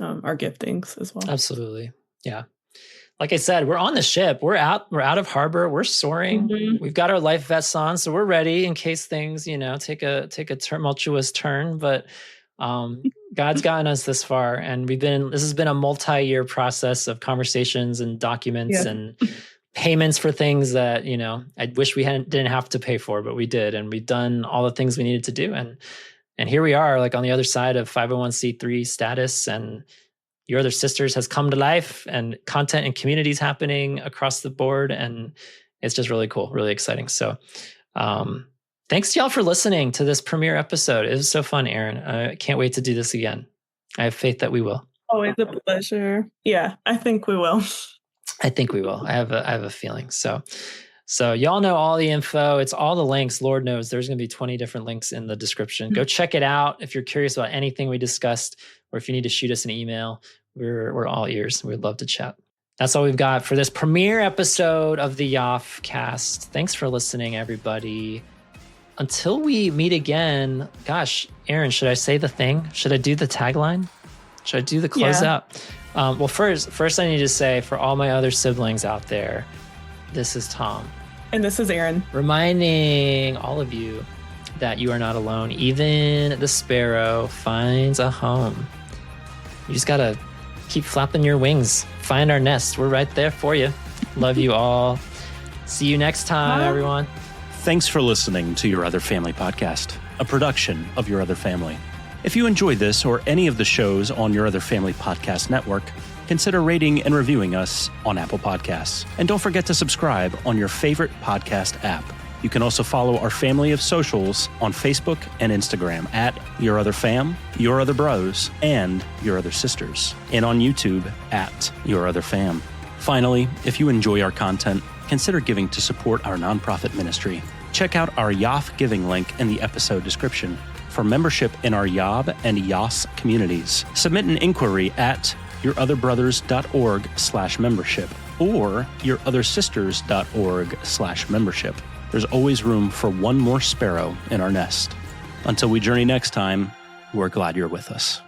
our giftings as well. Absolutely. Yeah. Like I said, we're on the ship. We're out of harbor. We're soaring. Mm-hmm. We've got our life vests on, so we're ready in case things, take a tumultuous turn. But God's gotten us this far, and this has been a multi-year process of conversations and documents and payments for things that, I wish we didn't have to pay for, but we did, and we've done all the things we needed to do. And here we are, like on the other side of 501c3 status, and Your Other Sisters has come to life, and content and communities happening across the board. And it's just really cool, really exciting. So thanks to y'all for listening to this premiere episode. It was so fun, Erin. I can't wait to do this again. I have faith that we will. Always a pleasure. Yeah, I think we will. I think we will. I have a feeling. So y'all know all the info. It's all the links. Lord knows there's going to be 20 different links in the description. Go check it out if you're curious about anything we discussed, or if you need to shoot us an email. We're all ears. We'd love to chat. That's all we've got for this premiere episode of the YOFcast. Thanks for listening, everybody. Until we meet again, gosh, Erin, should I say the thing? Should I do the tagline? Should I do the closeout? Yeah. Well, first I need to say, for all my other siblings out there, this is Tom. And this is Erin. Reminding all of you that you are not alone. Even the sparrow finds a home. You just got to keep flapping your wings. Find our nest. We're right there for you. Love you all. See you next time, everyone. Thanks for listening to Your Other Family podcast, a production of Your Other Family. If you enjoyed this or any of the shows on Your Other Family podcast network, consider rating and reviewing us on Apple Podcasts. And don't forget to subscribe on your favorite podcast app. You can also follow our family of socials on Facebook and Instagram at Your Other Fam, Your Other Bros, and Your Other Sisters, and on YouTube at Your Other Fam. Finally, if you enjoy our content, consider giving to support our nonprofit ministry. Check out our YOF giving link in the episode description for membership in our YOB and YOS communities. Submit an inquiry at yourotherbrothers.org/membership or yourothersisters.org/membership. There's always room for one more sparrow in our nest. Until we journey next time, we're glad you're with us.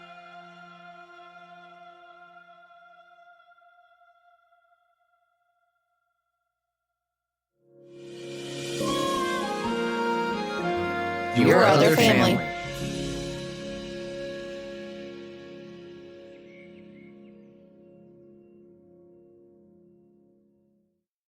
Your Other Family.